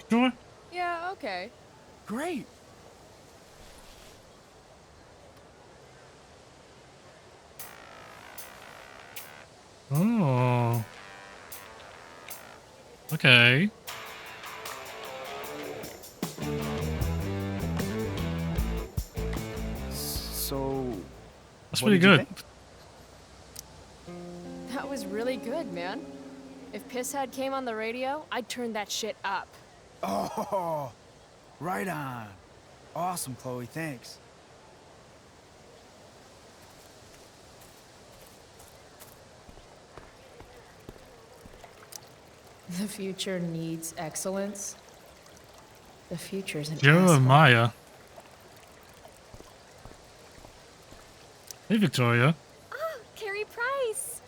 Sure. Yeah, okay. Great. Oh. Okay. So... That's what pretty did you good. think? That was really good, man. If Pisshead came on the radio, I'd turn that shit up. Oh, right on. Awesome, Chloe, thanks. The future needs excellence. The future's an Jeremiah. Hey, Victoria. Oh, Carrie Price.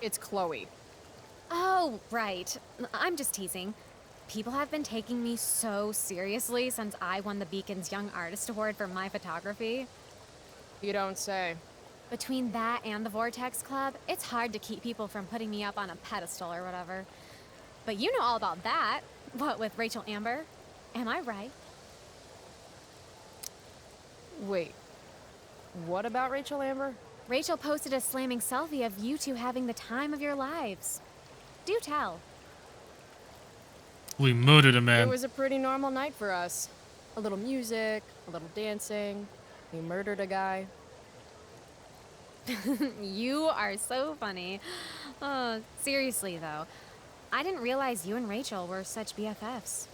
It's Chloe. Oh, right. I'm just teasing. People have been taking me so seriously since I won the Beacon's Young Artist Award for my photography. You don't say. Between that and the Vortex Club, it's hard to keep people from putting me up on a pedestal or whatever. But you know all about that. What, with Rachel Amber? Am I right? Wait. What about Rachel Amber? Rachel posted a slamming selfie of you two having the time of your lives. Do tell. We murdered a It man. was a pretty normal night for us. A little music, a little dancing. We murdered a guy. You are so funny. Seriously, though. I didn't realize you and Rachel were such BFFs.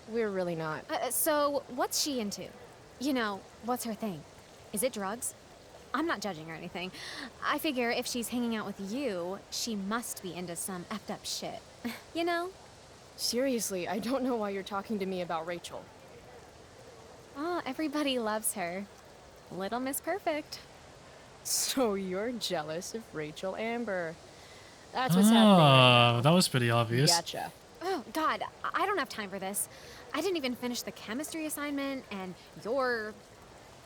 We're really not. So, what's she into? You know, what's her thing? Is it drugs? I'm not judging or anything. I figure if she's hanging out with you, she must be into some effed up shit. You know? Seriously, I don't know why you're talking to me about Rachel. Oh, everybody loves her. Little Miss Perfect. So you're jealous of Rachel Amber. That's what's happening right now. That was pretty obvious. Gotcha. Oh, God, I don't have time for this. I didn't even finish the chemistry assignment, and you're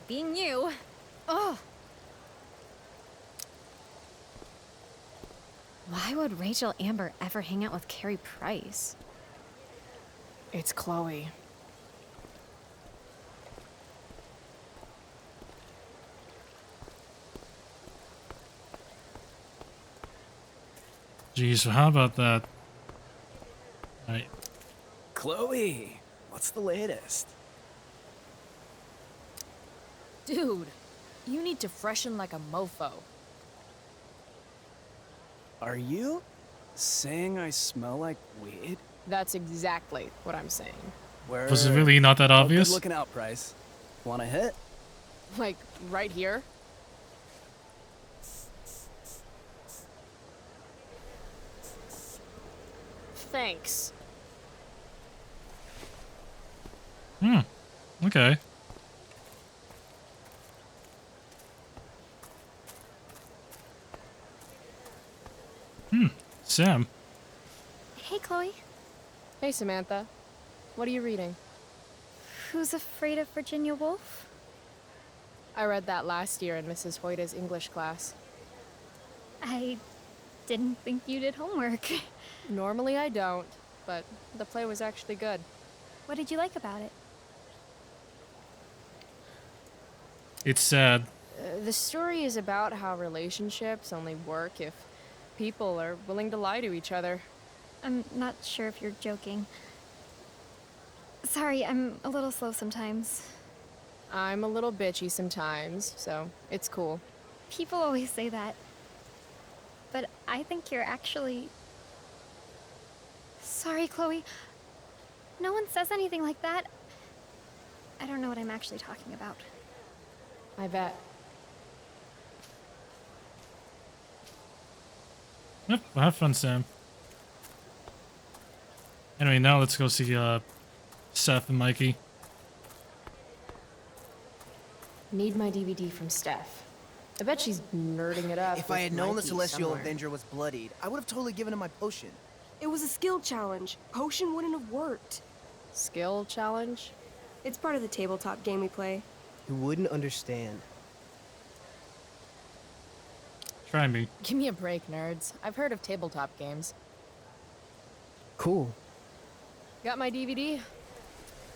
being you. Ugh. Why would Rachel Amber ever hang out with Carrie Price? It's Chloe. Jeez, so how about that? Alright. Chloe, what's the latest? Dude, you need to freshen like a mofo. Are you saying I smell like weed? That's exactly what I'm saying. Where? Was it really not that obvious? Good looking out, Price. Want a hit? Like, right here? Thanks. Okay. Sam. Hey, Chloe. Hey, Samantha. What are you reading? Who's Afraid of Virginia Woolf? I read that last year in Mrs. Hoyta's English class. I didn't think you did homework. Normally I don't, but the play was actually good. What did you like about it? It's sad. The story is about how relationships only work if people are willing to lie to each other. I'm not sure if you're joking. Sorry, I'm a little slow sometimes. I'm a little bitchy sometimes, so it's cool. People always say that. But I think you're actually... Sorry, Chloe. No one says anything like that. I don't know what I'm actually talking about. I bet. Yep, well, have fun, Sam. Anyway, now let's go see Seth and Mikey. Need my DVD from Steph. I bet she's nerding it up. If I had known the Mikey Celestial somewhere. Avenger was bloodied, I would have totally given him my potion. It was a skill challenge. Potion wouldn't have worked. Skill challenge? It's part of the tabletop game we play. He wouldn't understand. Try me. Give me a break, nerds. I've heard of tabletop games. Cool. Got my DVD?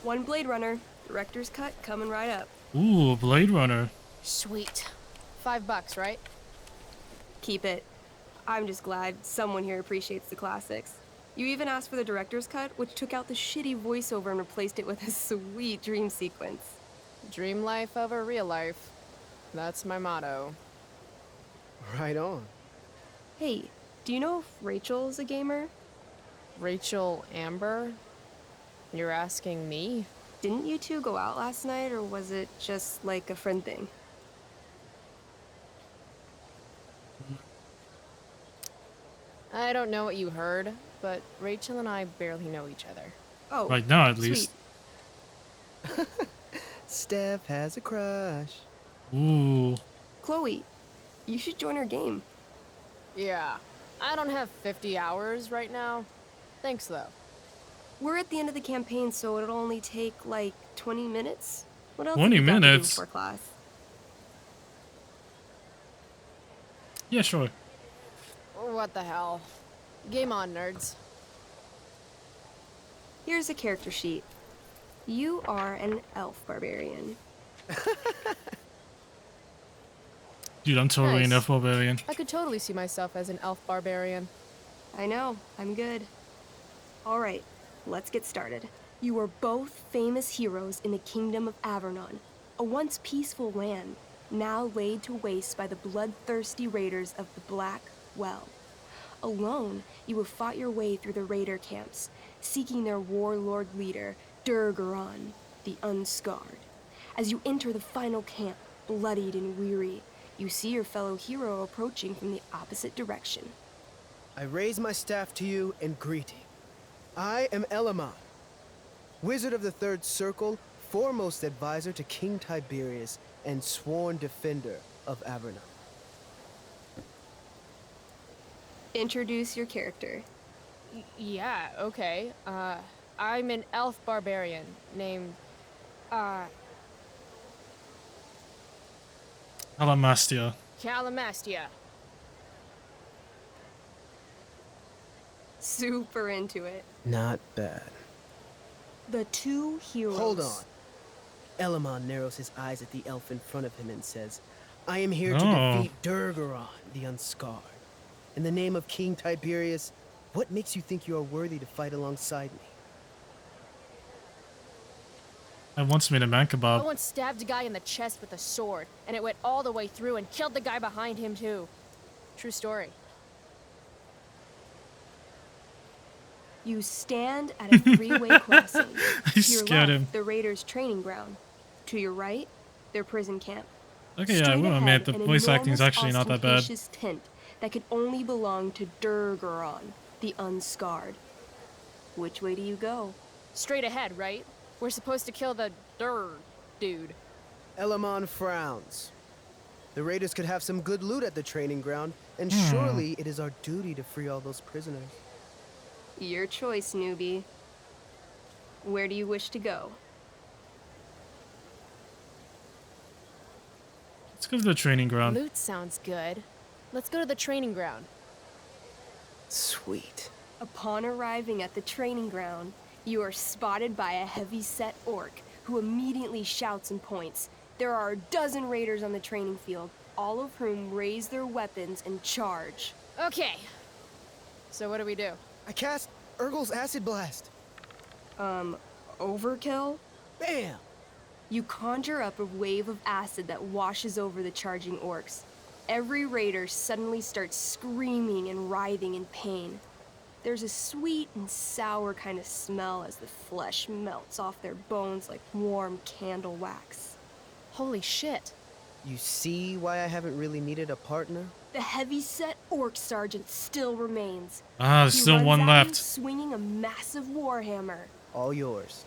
One Blade Runner. Director's cut coming right up. Ooh, Blade Runner. Sweet. $5, right? Keep it. I'm just glad someone here appreciates the classics. You even asked for the director's cut, which took out the shitty voiceover and replaced it with a sweet dream sequence. Dream life over real life. That's my motto. Right on. Hey, do you know if Rachel's a gamer? Rachel Amber? You're asking me? Didn't you two go out last night, or was it just like a friend thing? I don't know what you heard, but Rachel and I barely know each other. Oh, Right now, at sweet. least. Steph has a crush. Ooh. Chloe, you should join our game. Yeah. I don't have 50 hours right now. Thanks, though. We're at the end of the campaign, so it'll only take, like, 20 minutes? What else 20 have you got to do minutes? before class? Yeah, sure. What the hell? Game on, nerds. Here's a character sheet. You are an elf barbarian. Dude, I'm totally an Nice. elf barbarian. I could totally see myself as an elf barbarian. I know, I'm good. All right, let's get started. You are both famous heroes in the kingdom of Avernon, a once peaceful land, now laid to waste by the bloodthirsty raiders of the Blackwell. Alone, you have fought your way through the raider camps, seeking their warlord leader, Durgaron, the Unscarred. As you enter the final camp, bloodied and weary, you see your fellow hero approaching from the opposite direction. I raise my staff to you in greeting. I am Elamon, Wizard of the Third Circle, foremost advisor to King Tiberius, and sworn defender of Averna. Introduce your character. Yeah, okay. I'm an elf barbarian named, Alamastia. Calamastia. Super into it. Not bad. The two heroes. Hold on. Elamon narrows his eyes at the elf in front of him and says, I am here to defeat Durgaron, the Unscarred. In the name of King Tiberius, what makes you think you are worthy to fight alongside me? I once made a man I kebab. once stabbed a guy in the chest with a sword, and it went all the way through and killed the guy behind him too. True story. You stand at a three-way crossing. I To your scared left, him. the Raiders' training ground. To your right, their prison camp. Okay, yeah, I Straight will ahead, admit the an voice acting is enormous, actually not that bad. ostentatious tent that could only belong to Durgaron, the Unscarred. Which way do you go? Straight ahead, right? We're supposed to kill the dude. Elamon frowns. The Raiders could have some good loot at the training ground, and surely it is our duty to free all those prisoners. Your choice, newbie. Where do you wish to go? Let's go to the training ground. Loot sounds good. Let's go to the training ground. Sweet. Upon arriving at the training ground, you are spotted by a heavy-set orc who immediately shouts and points. There are a dozen raiders on the training field, all of whom raise their weapons and charge. Okay. So what do we do? I cast Urgel's Acid Blast. Overkill? Bam! You conjure up a wave of acid that washes over the charging orcs. Every raider suddenly starts screaming and writhing in pain. There's a sweet and sour kind of smell as the flesh melts off their bones like warm candle wax. Holy shit. You see why I haven't really needed a partner? The heavy-set orc sergeant still remains. Ah, there's He still runs one at you left. swinging a massive warhammer. All yours.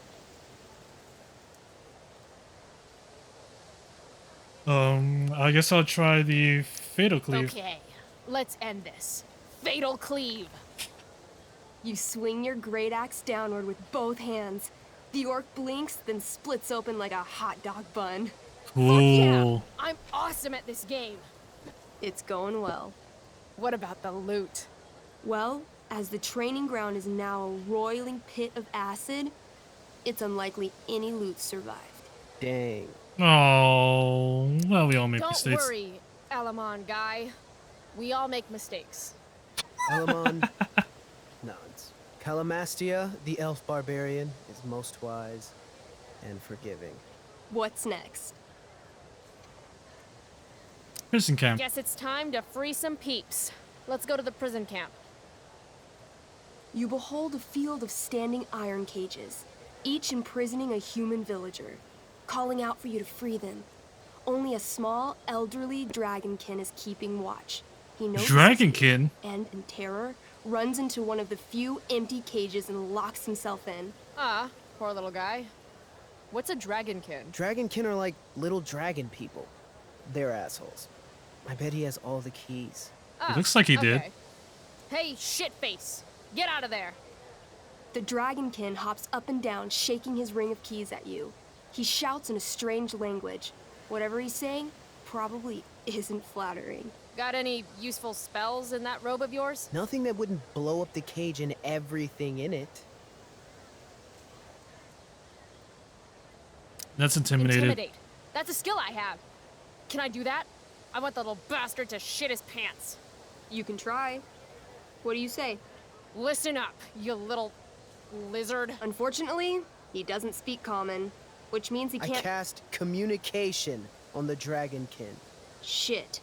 I guess I'll try the Fatal Cleave. Okay, let's end this. Fatal Cleave. You swing your great axe downward with both hands. The orc blinks, then splits open like a hot dog bun. Cool. I'm awesome at this game. It's going well. What about the loot? Well, as the training ground is now a roiling pit of acid, it's unlikely any loot survived. Dang. Oh, well, we all make Don't mistakes. worry, Alamon guy. We all make mistakes. Elamon nods. Calamastia, the elf barbarian, is most wise and forgiving. What's next? Prison camp. Guess it's time to free some peeps. Let's go to the prison camp. You behold a field of standing iron cages, each imprisoning a human villager, calling out for you to free them. Only a small, elderly dragonkin is keeping watch. He knows Dragonkin? and, in terror, runs into one of the few empty cages and locks himself in. Ah, poor little guy. What's a dragonkin? Dragonkin are like little dragon people. They're assholes. I bet he has all the keys. Ah, It looks like he did. okay. Hey, shitface! Get out of there! The dragonkin hops up and down, shaking his ring of keys at you. He shouts in a strange language. Whatever he's saying probably isn't flattering. Got any useful spells in that robe of yours? Nothing that wouldn't blow up the cage and everything in it. That's intimidated. Intimidate. That's a skill I have. Can I do that? I want the little bastard to shit his pants. You can try. What do you say? Listen up, you little lizard. Unfortunately, he doesn't speak common, which means he I can't. cast communication on the dragonkin. Shit.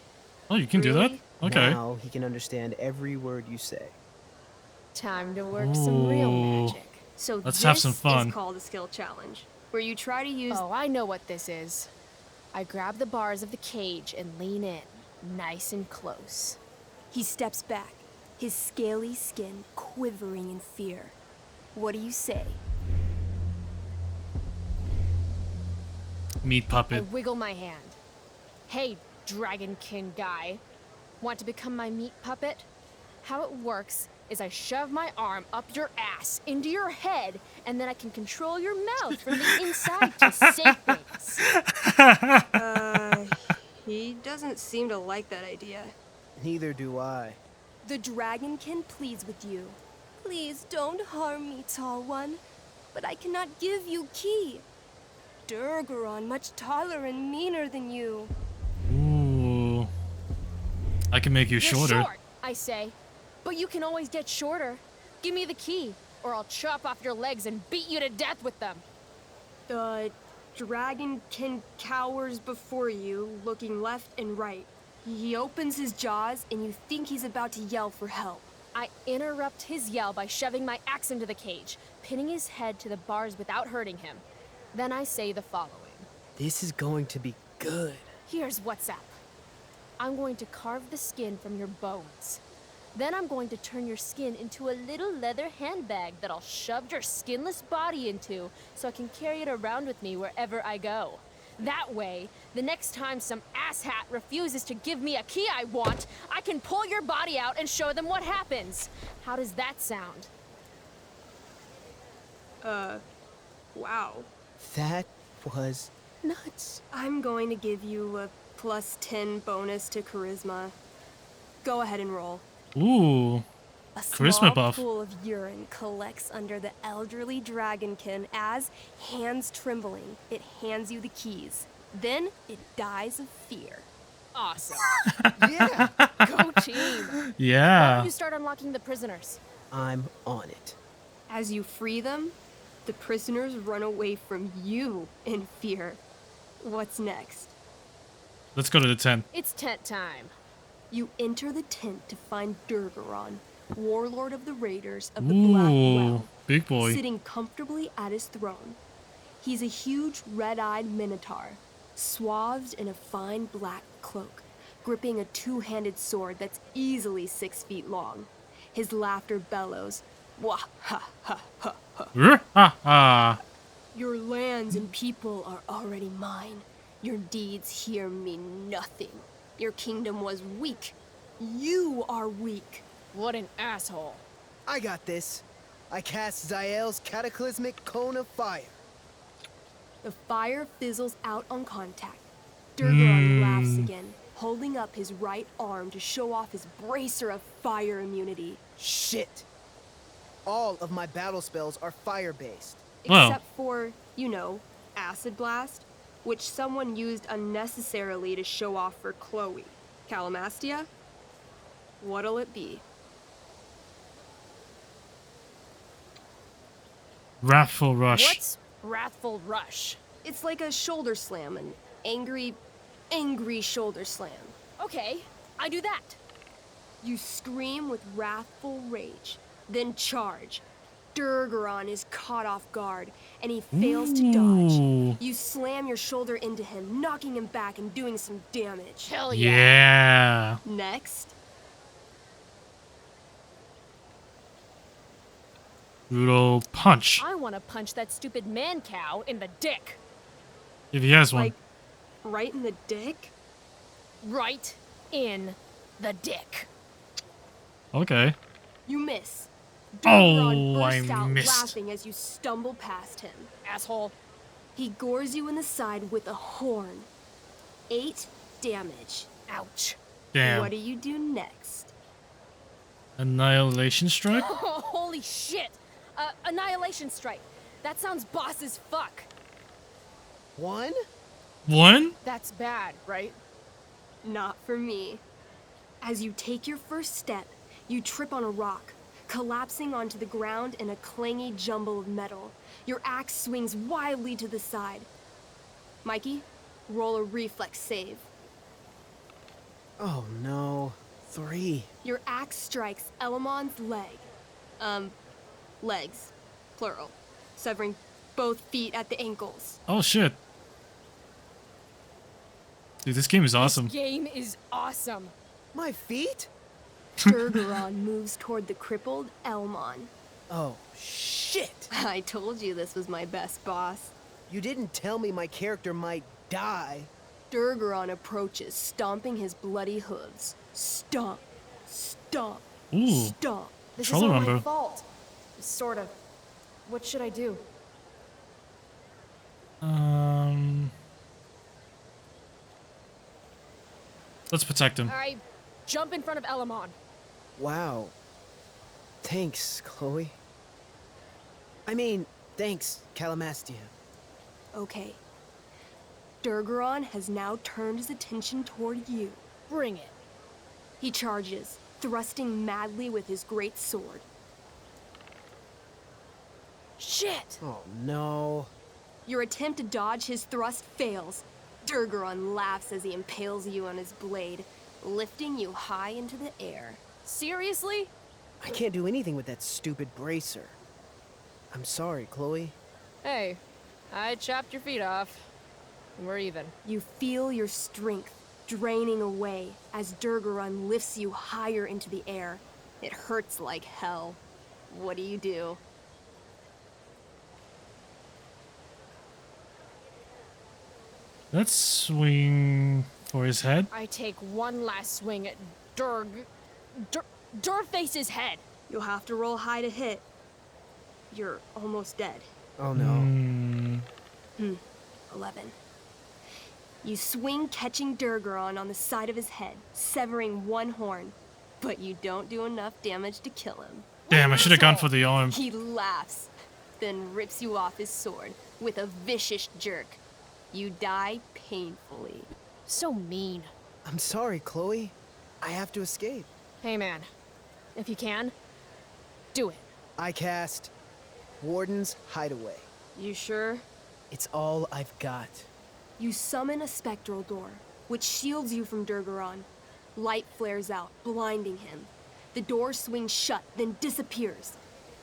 Oh, you can do that? Really? Okay. Now he can understand every word you say. Time to work some real Ooh. magic. So Let's this have some fun. is called a skill challenge, where you try to use. Oh, I know what this is. I grab the bars of the cage and lean in, nice and close. He steps back, his scaly skin quivering in fear. What do you say? Meat I puppet. wiggle my hand. Hey, dragonkin guy. Want to become my meat puppet? How it works is I shove my arm up your ass into your head, and then I can control your mouth from the inside to say things. He doesn't seem to like that idea. Neither do I. The dragonkin pleads with you. Please don't harm me, tall one. But I cannot give you key. Durgaron much taller and meaner than you. Ooh. I can make you You're shorter. short, I say. But you can always get shorter. Give me the key, or I'll chop off your legs and beat you to death with them. The dragonkin cowers before you, looking left and right. He opens his jaws, and you think he's about to yell for help. I interrupt his yell by shoving my axe into the cage, pinning his head to the bars without hurting him. Then I say the following. This is going to be good. Here's what's up. I'm going to carve the skin from your bones. Then I'm going to turn your skin into a little leather handbag that I'll shove your skinless body into so I can carry it around with me wherever I go. That way, the next time some asshat refuses to give me a key I want, I can pull your body out and show them what happens. How does that sound? Wow. That was nuts. I'm going to give you a +10 bonus to charisma. Go ahead and roll. Ooh. A Charisma small buff. pool of urine collects under the elderly dragonkin as, hands trembling, it hands you the keys. Then it dies of fear. Awesome. Yeah. Go team. Why Yeah. don't you start unlocking the prisoners? I'm on it. As you free them, the prisoners run away from you in fear. What's next? Let's go to the tent. It's tent time. You enter the tent to find Durgaron, warlord of the raiders of the Ooh, Blackwell, big boy. sitting comfortably at his throne. He's a huge red-eyed minotaur, swathed in a fine black cloak, gripping a two-handed sword that's easily 6 feet long. His laughter bellows, wah ha ha ha ha. Ha ha. Your lands and people are already mine. Your deeds here mean nothing. Your kingdom was weak. You are weak. What an asshole. I got this. I cast Zael's cataclysmic cone of fire. The fire fizzles out on contact. Durgaron laughs again, holding up his right arm to show off his bracer of fire immunity. Shit. All of my battle spells are fire-based. Except for, you know, Acid Blast, which someone used unnecessarily to show off for Chloe. Calamastia? What'll it be? Wrathful Rush. What's Wrathful Rush? It's like a shoulder slam, an angry shoulder slam. Okay, I do that. You scream with wrathful rage, then charge. Durgaron is caught off guard, and he fails to dodge. You slam your shoulder into him, knocking him back and doing some damage. Hell yeah. Next. Brutal punch. I want to punch that stupid man cow in the dick. If he has one. Like, right in the dick? Right in the dick. Okay. You miss. Oh, Durgaron I bursts out missed. laughing as you stumble past him. Asshole. He gores you in the side with a horn. 8 damage. Ouch. Damn. What do you do next? Annihilation Strike? Oh, holy shit. Annihilation Strike. That sounds boss as fuck. One? That's bad, right? Not for me. As you take your first step, you trip on a rock, collapsing onto the ground in a clangy jumble of metal. Your axe swings wildly to the side. Mikey, roll a reflex save. Oh no. 3. Your axe strikes Elamon's leg. Legs. Plural. Severing both feet at the ankles. Oh shit. Dude, this game is awesome. This game is awesome. My feet? Durgaron moves toward the crippled Elmon. Oh, shit! I told you this was my best boss. You didn't tell me my character might die. Durgaron approaches, stomping his bloody hooves. Stomp, stomp, Ooh. stomp. This Troll is all number. my fault. Sort of. What should I do? Let's protect him. I jump in front of Elamon. Wow. Thanks, Chloe. I mean, thanks, Calamastia. Okay. Durgaron has now turned his attention toward you. Bring it. He charges, thrusting madly with his great sword. Shit! Oh, no. Your attempt to dodge his thrust fails. Durgaron laughs as he impales you on his blade, lifting you high into the air. Seriously? I can't do anything with that stupid bracer. I'm sorry, Chloe. Hey, I chopped your feet off. We're even. You feel your strength draining away as Durgaron lifts you higher into the air. It hurts like hell. What do? Let's swing for his head. I take one last swing at Durface's head. You'll have to roll high to hit. You're almost dead. Oh no. 11. You swing, catching Durgaron on the side of his head, severing one horn, but you don't do enough damage to kill him. Damn, I should have gone for the arm. He laughs, then rips you off his sword with a vicious jerk. You die painfully. So mean. I'm sorry, Chloe. I have to escape. Hey man, if you can, do it. I cast Warden's Hideaway. You sure? It's all I've got. You summon a spectral door, which shields you from Durgaron. Light flares out, blinding him. The door swings shut, then disappears.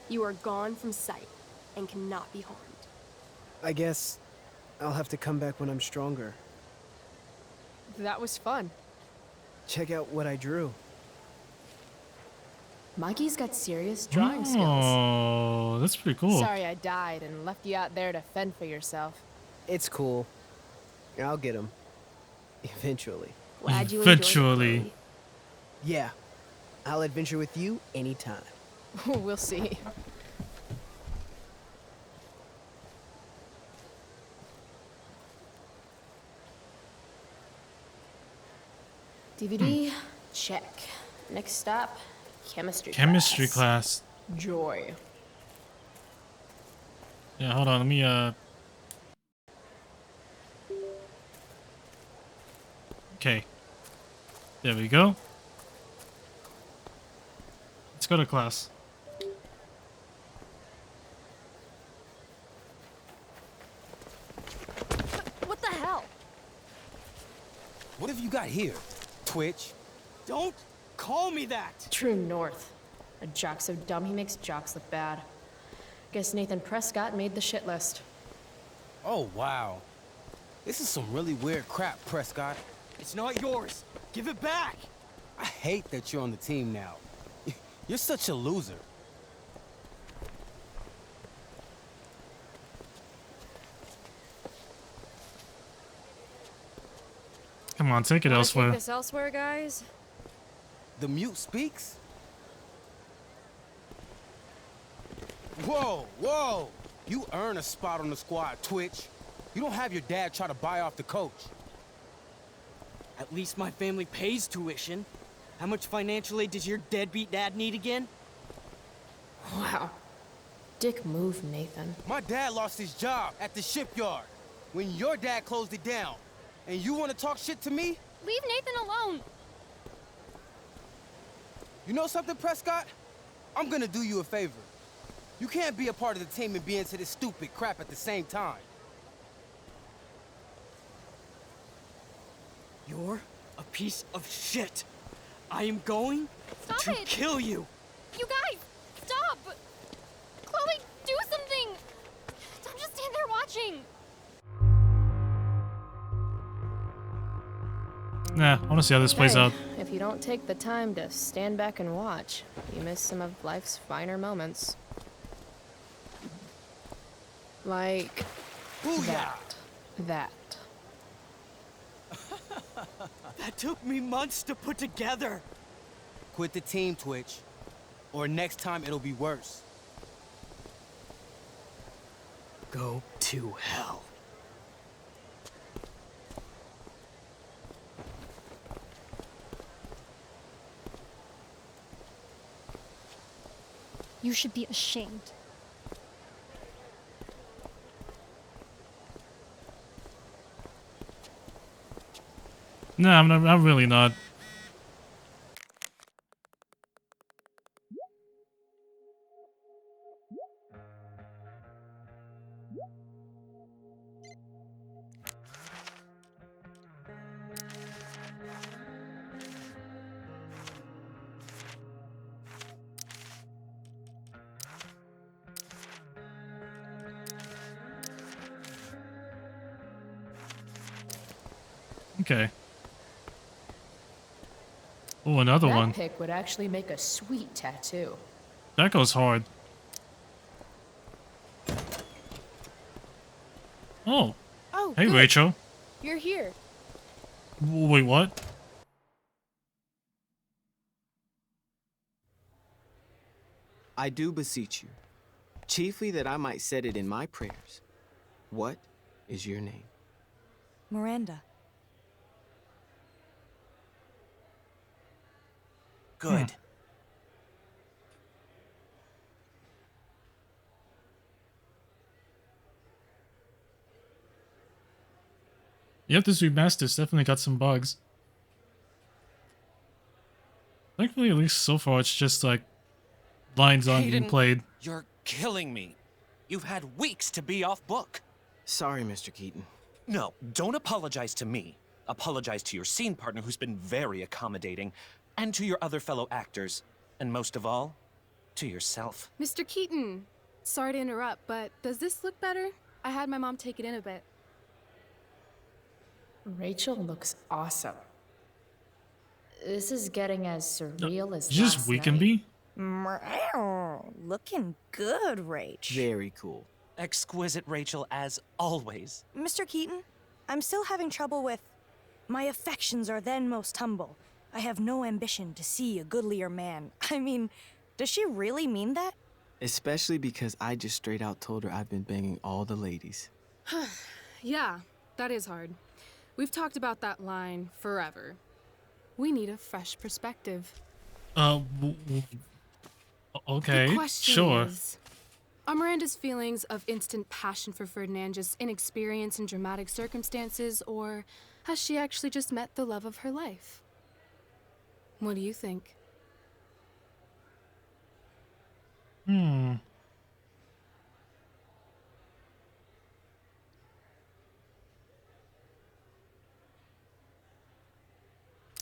You are gone from sight and cannot be harmed. I guess I'll have to come back when I'm stronger. That was fun. Check out what I drew. Mikey's got serious drawing skills. Oh, that's pretty cool. Sorry I died and left you out there to fend for yourself. It's cool. I'll get him. Eventually. Glad you enjoyed it, Chloe. Yeah. I'll adventure with you anytime. We'll see. DVD, check. Next stop, chemistry class. Joy. Yeah, hold on, let me Okay. There we go. Let's go to class. What the hell? What have you got here, Twitch? Don't call me that! True North. A jock so dumb he makes jocks look bad. Guess Nathan Prescott made the shit list. Oh, wow. This is some really weird crap, Prescott. It's not yours. Give it back! I hate that you're on the team now. You're such a loser. Come on, take it Wanna elsewhere. Take this elsewhere, guys? The mute speaks? Whoa, whoa! You earn a spot on the squad, Twitch. You don't have your dad try to buy off the coach. At least my family pays tuition. How much financial aid does your deadbeat dad need again? Wow. Dick move, Nathan. My dad lost his job at the shipyard when your dad closed it down. And you want to talk shit to me? Leave Nathan alone. You know something, Prescott? I'm gonna do you a favor. You can't be a part of the team and be into this stupid crap at the same time. You're a piece of shit. I am going Stop to it. kill you. You guys, stop! Chloe, do something! Don't just stand watching. Nah, I want to see how this plays Hey, out. if you don't take the time to stand back and watch, you miss some of life's finer moments. Like that. That took me months to put together. Quit the team, Twitch. Or next time it'll be worse. Go to hell. You should be ashamed. No, I'm really not. Okay. Oh, another That one. pick would actually make a sweet tattoo. That goes hard. Oh. Oh, Hey, good. Rachel. You're here. Wait, what? I do beseech you, chiefly that I might set it in my prayers. What is your name? Miranda. Good. Yep, this remaster's definitely got some bugs. Thankfully, at least so far, it's just like lines aren't being Hayden, played. You're killing me. You've had weeks to be off book. Sorry, Mr. Keaton. No, don't apologize to me. Apologize to your scene partner who's been very accommodating, and to your other fellow actors, and most of all, to yourself. Mr. Keaton, sorry to interrupt, but does this look better? I had my mom take it in a bit. Rachel looks awesome. This is getting as surreal as Just last weaken night. me? Meow. Looking good, Rach. Very cool. Exquisite, Rachel, as always. Mr. Keaton, I'm still having trouble with... My affections are then most humble. I have no ambition to see a goodlier man. I mean, does she really mean that? Especially because I just straight out told her I've been banging all the ladies. Yeah, that is hard. We've talked about that line forever. We need a fresh perspective. Okay, The question sure. is, are Miranda's feelings of instant passion for Ferdinand just inexperience in dramatic circumstances, or has she actually just met the love of her life? What do you think?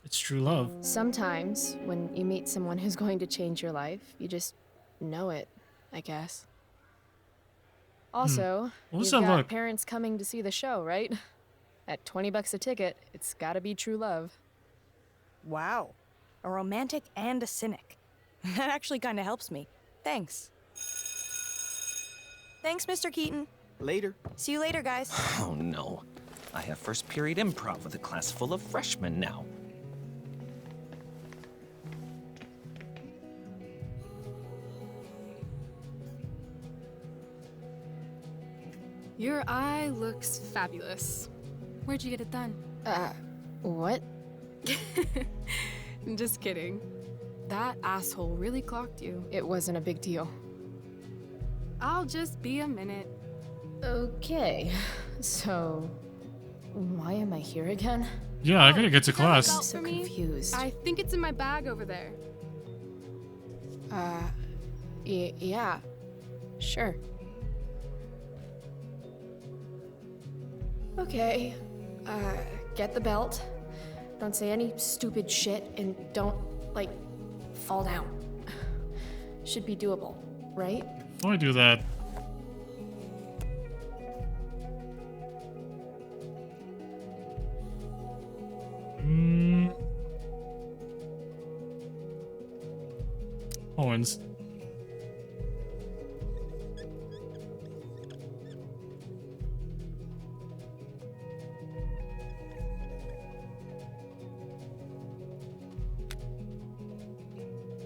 It's true love. Sometimes, when you meet someone who's going to change your life, you just know it, I guess. Also, What was you've that got look? parents coming to see the show, right? At $20 a ticket, it's gotta be true love. Wow. A romantic and a cynic. That actually kind of helps me. Thanks. Thanks, Mr. Keaton. Later. See you later, guys. Oh no. I have first period improv with a class full of freshmen now. Your eye looks fabulous. Where'd you get it done? What? Just kidding. That asshole really clocked you. It wasn't a big deal. I'll just be a minute. Okay, so why am I here again? Yeah, I gotta get to class. Look out So for me. confused. I think it's in my bag over there. Yeah, sure. Okay, get the belt. Don't say any stupid shit and don't, like, fall down. Should be doable, right? Before I do that, horns.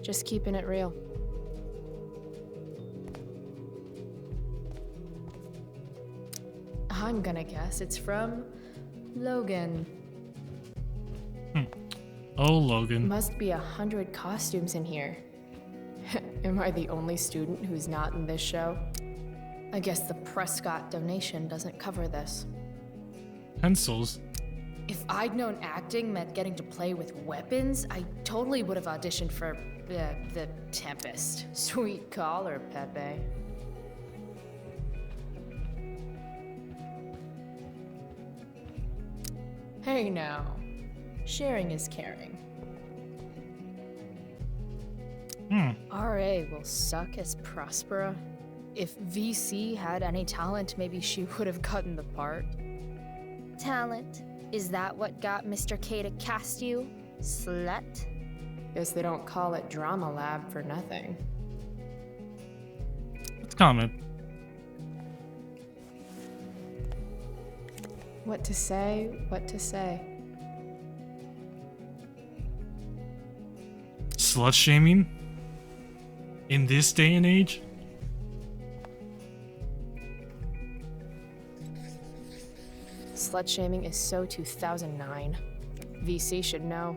Just keeping it real. I'm gonna guess it's from Logan. Oh, Logan. Must be 100 costumes in here. Am I the only student who's not in this show? I guess the Prescott donation doesn't cover this. Pencils. If I'd known acting meant getting to play with weapons, I totally would have auditioned for the Tempest. Sweet caller, Pepe. Hey now, sharing is caring. RA will suck as Prospera. If VC had any talent, maybe she would have gotten the part. Talent? Is that what got Mr. K to cast you, slut? Guess they don't call it Drama Lab for nothing. Let's comment. What to say, what to say. Slut shaming? In this day and age? Slut shaming is so 2009. VC should know.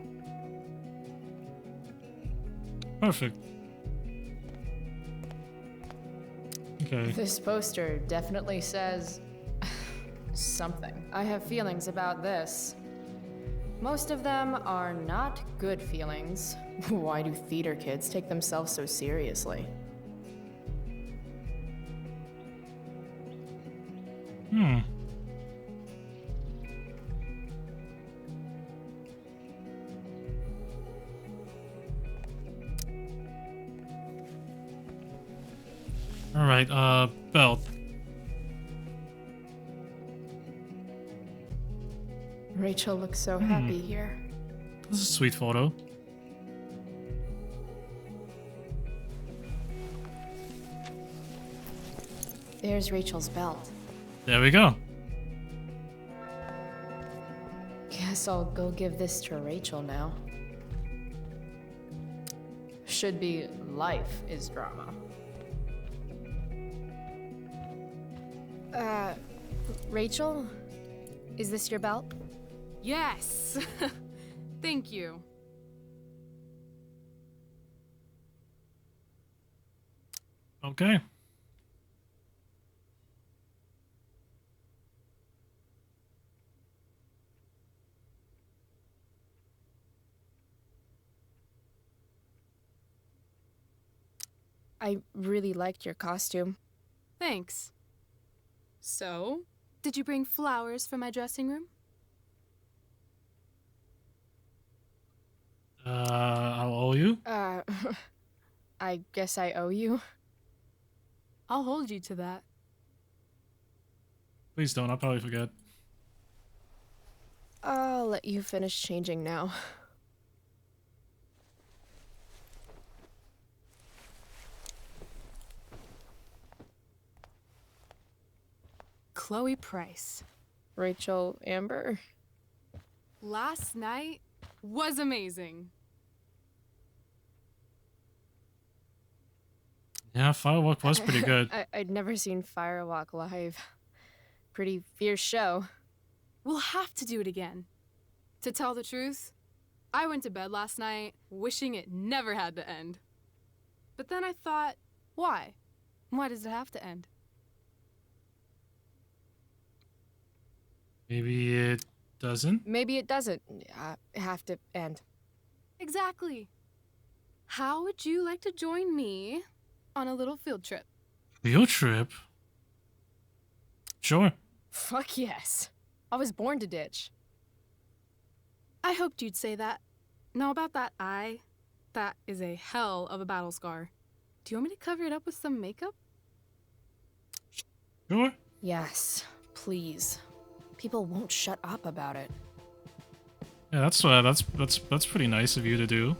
Perfect. Okay. This poster definitely says something. I have feelings about this. Most of them are not good feelings. Why do theater kids take themselves so seriously? Alright, belt. Rachel looks so happy here. This is a sweet photo. There's Rachel's belt. There we go. Guess I'll go give this to Rachel now. Should be life is drama. Rachel? Is this your belt? Yes! Thank you. Okay. I really liked your costume. Thanks. So, did you bring flowers for my dressing room? I'll owe you? I guess I owe you. I'll hold you to that. Please don't, I'll probably forget. I'll let you finish changing now. Chloe Price. Rachel Amber. Last night was amazing. Yeah, Firewalk was pretty good. I'd never seen Firewalk live. Pretty fierce show. We'll have to do it again. To tell the truth, I went to bed last night wishing it never had to end. But then I thought, why? Why does it have to end? Maybe it doesn't? Maybe it doesn't have to end. Exactly. How would you like to join me on a little field trip? Field trip? Sure. Fuck yes. I was born to ditch. I hoped you'd say that. Now about that eye, that is a hell of a battle scar. Do you want me to cover it up with some makeup? Sure. Yes, please. People won't shut up about it. Yeah, that's pretty nice of you to do.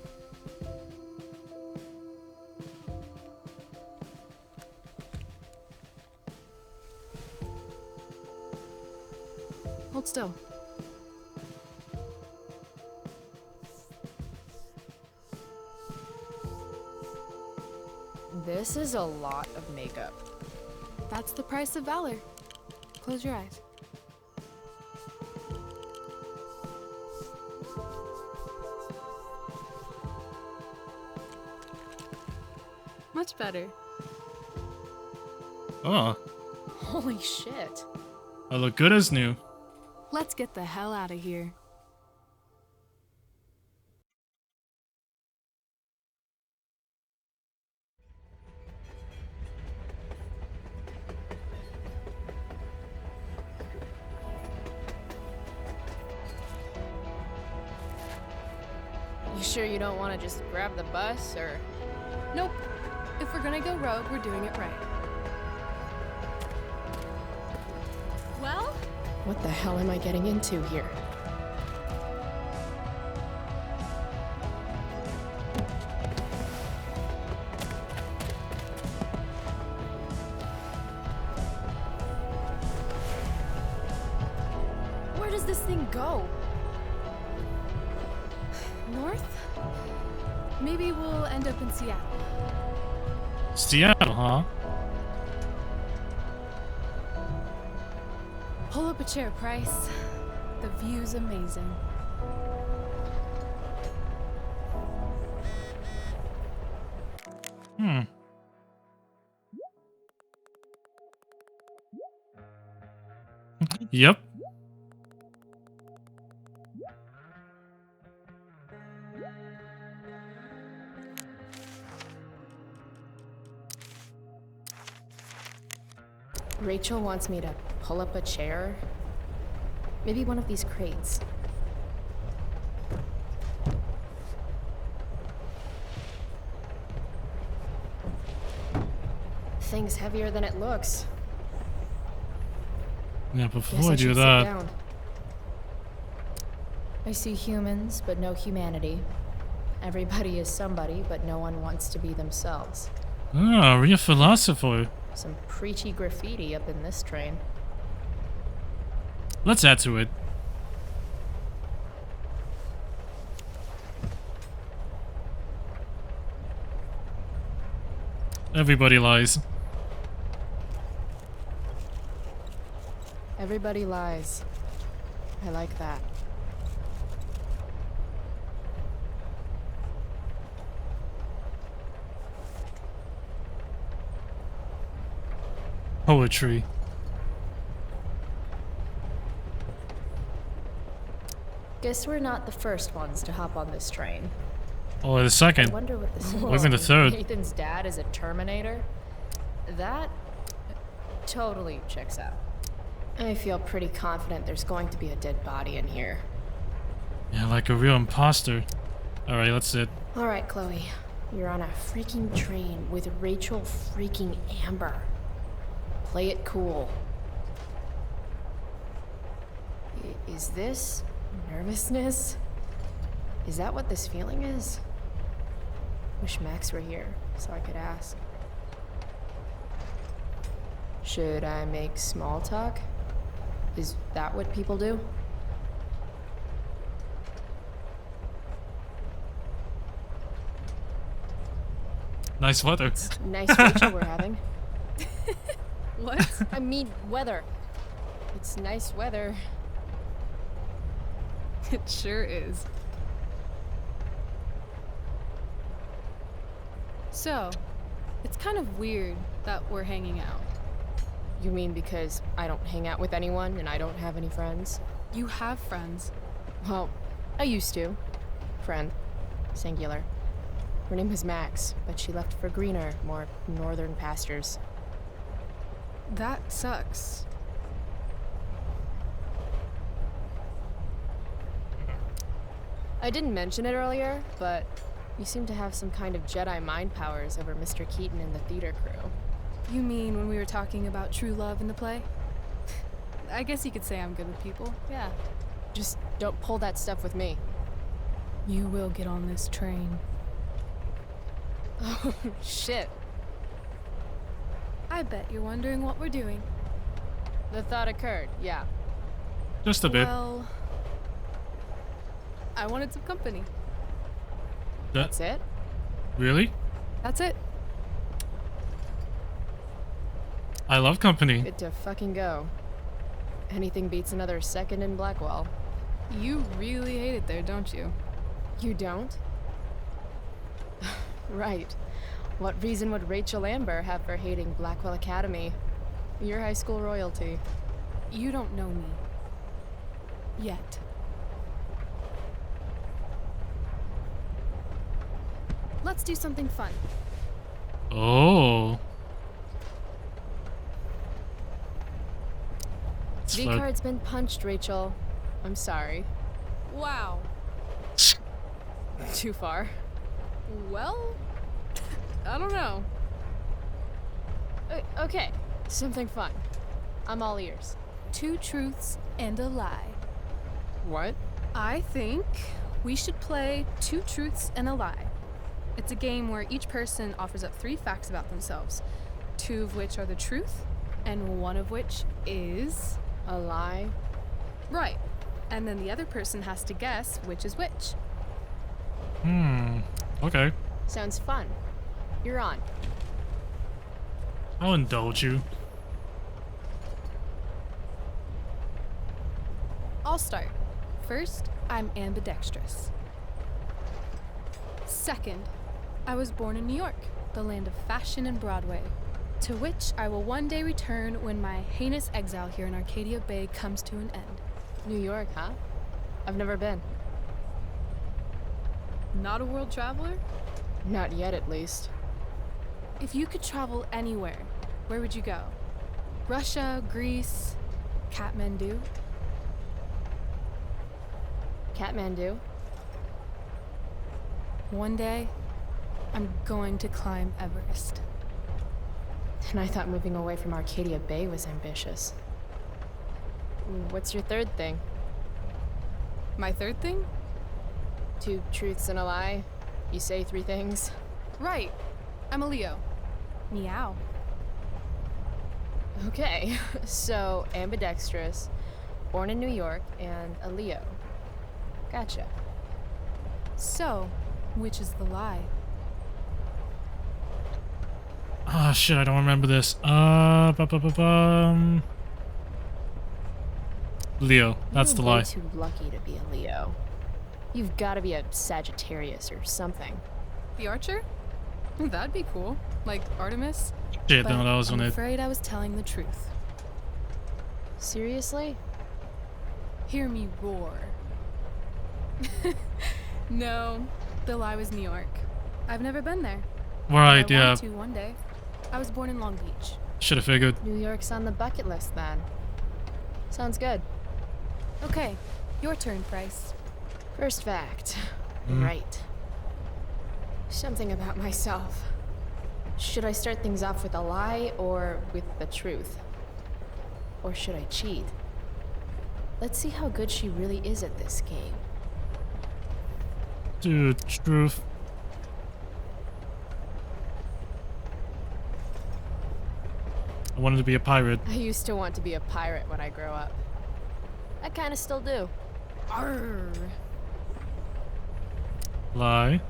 Still. This is a lot of makeup. That's the price of valor. Close your eyes. Much better. Oh, Holy shit. I look good as new. Let's get the hell out of here. You sure you don't want to just grab the bus, or? Nope. If we're gonna go rogue, we're doing it right. Well? What the hell am I getting into here? Where does this thing go? North? Maybe we'll end up in Seattle. Seattle, huh? Pull up a chair, Price. The view's amazing. Yep. Rachel wants me to pull up a chair. Maybe one of these crates. Thing's heavier than it looks. Yeah, Guess before I do should sit that, down. I see humans, but no humanity. Everybody is somebody, but no one wants to be themselves. real philosopher. Some preachy graffiti up in this train. Let's add to it. Everybody lies. Everybody lies. I like that. Poetry. Guess we're not the first ones to hop on this train. Oh, the I second. wonder what this Or even the third. Nathan's dad is a Terminator? That totally checks out. I feel pretty confident there's going to be a dead body in here. Yeah, like a real imposter. Alright, let's sit. Alright, Chloe. You're on a freaking train with Rachel freaking Amber. Play it cool. Is this nervousness? Is that what this feeling is? Wish Max were here so I could ask. Should I make small talk? Is that what people do? Nice weather. Nice Rachel we're having. What? I mean weather. It's nice weather. It sure is. So, it's kind of weird that we're hanging out. You mean because I don't hang out with anyone and I don't have any friends? You have friends. Well, I used to. Friend. Singular. Her name was Max, but she left for greener, more northern pastures. That sucks. I didn't mention it earlier, but you seem to have some kind of Jedi mind powers over Mr. Keaton and the theater crew. You mean when we were talking about true love in the play? I guess you could say I'm good with people, yeah. Just don't pull that stuff with me. You will get on this train. Oh, shit. I bet you're wondering what we're doing. The thought occurred, yeah. Just a bit. Well, I wanted some company. That's it? Really? That's it. I love company. Good to fucking go. Anything beats another second in Blackwell. You really hate it there, don't you? You don't? Right. What reason would Rachel Amber have for hating Blackwell Academy? Your high school royalty. You don't know me. Yet. Let's do something fun. Oh. V card's been punched, Rachel. I'm sorry. Wow. Too far. Well, I don't know. Okay, something fun. I'm all ears. 2 truths and a lie. What? I think we should play 2 truths and a lie. It's a game where each person offers up 3 facts about themselves, 2 of which are the truth, and 1 of which is a lie. Right. And then the other person has to guess which is which. Okay. Sounds fun. You're on. I'll indulge you. I'll start. First, I'm ambidextrous. Second, I was born in New York, the land of fashion and Broadway, to which I will one day return when my heinous exile here in Arcadia Bay comes to an end. New York, huh? I've never been. Not a world traveler? Not yet, at least. If you could travel anywhere, where would you go? Russia, Greece, Kathmandu? Kathmandu? One day, I'm going to climb Everest. And I thought moving away from Arcadia Bay was ambitious. What's your third thing? My third thing? 2 truths and a lie. You say 3 things. Right. I'm a Leo. Meow. Okay, so ambidextrous, born in New York, and a Leo. Gotcha. So, which is the lie? Ah, shit, I don't remember this. Leo, that's the lie. You're too lucky to be a Leo. You've got to be a Sagittarius or something. The Archer? That'd be cool. Like Artemis? Shit, But no, that was I'm when it... afraid I was telling the truth. Seriously? Hear me roar. No, the lie was New York. I've never been there. Right, I yeah. want to one day. I was born in Long Beach. Should have figured. New York's on the bucket list then. Sounds good. Okay, your turn, Price. First fact. Right. Something about myself. Should I start things off with a lie or with the truth? Or should I cheat? Let's see how good she really is at this game. Dude, truth. I wanted to be a pirate. I used to want to be a pirate when I grow up. I kinda still do. Arr. Lie.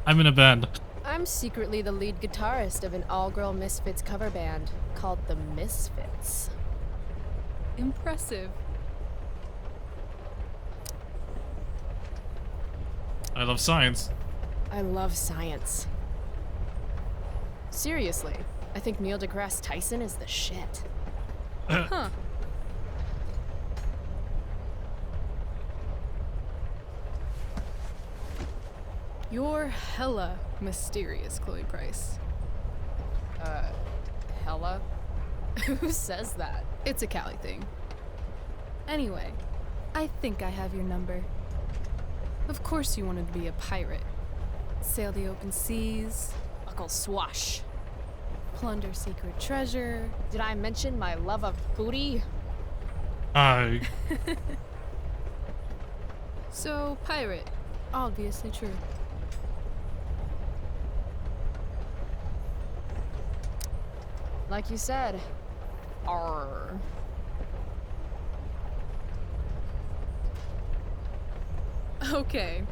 I'm in a band. I'm secretly the lead guitarist of an all-girl Misfits cover band called the Misfits. Impressive. I love science. I love science. Seriously, I think Neil deGrasse Tyson is the shit. Huh. You're hella mysterious, Chloe Price. Hella? Who says that? It's a Cali thing. Anyway, I think I have your number. Of course you wanted to be a pirate. Sail the open seas. Uncle Swash. Plunder secret treasure. Did I mention my love of booty? I... So, pirate. Obviously true. Like you said, Arr. Okay,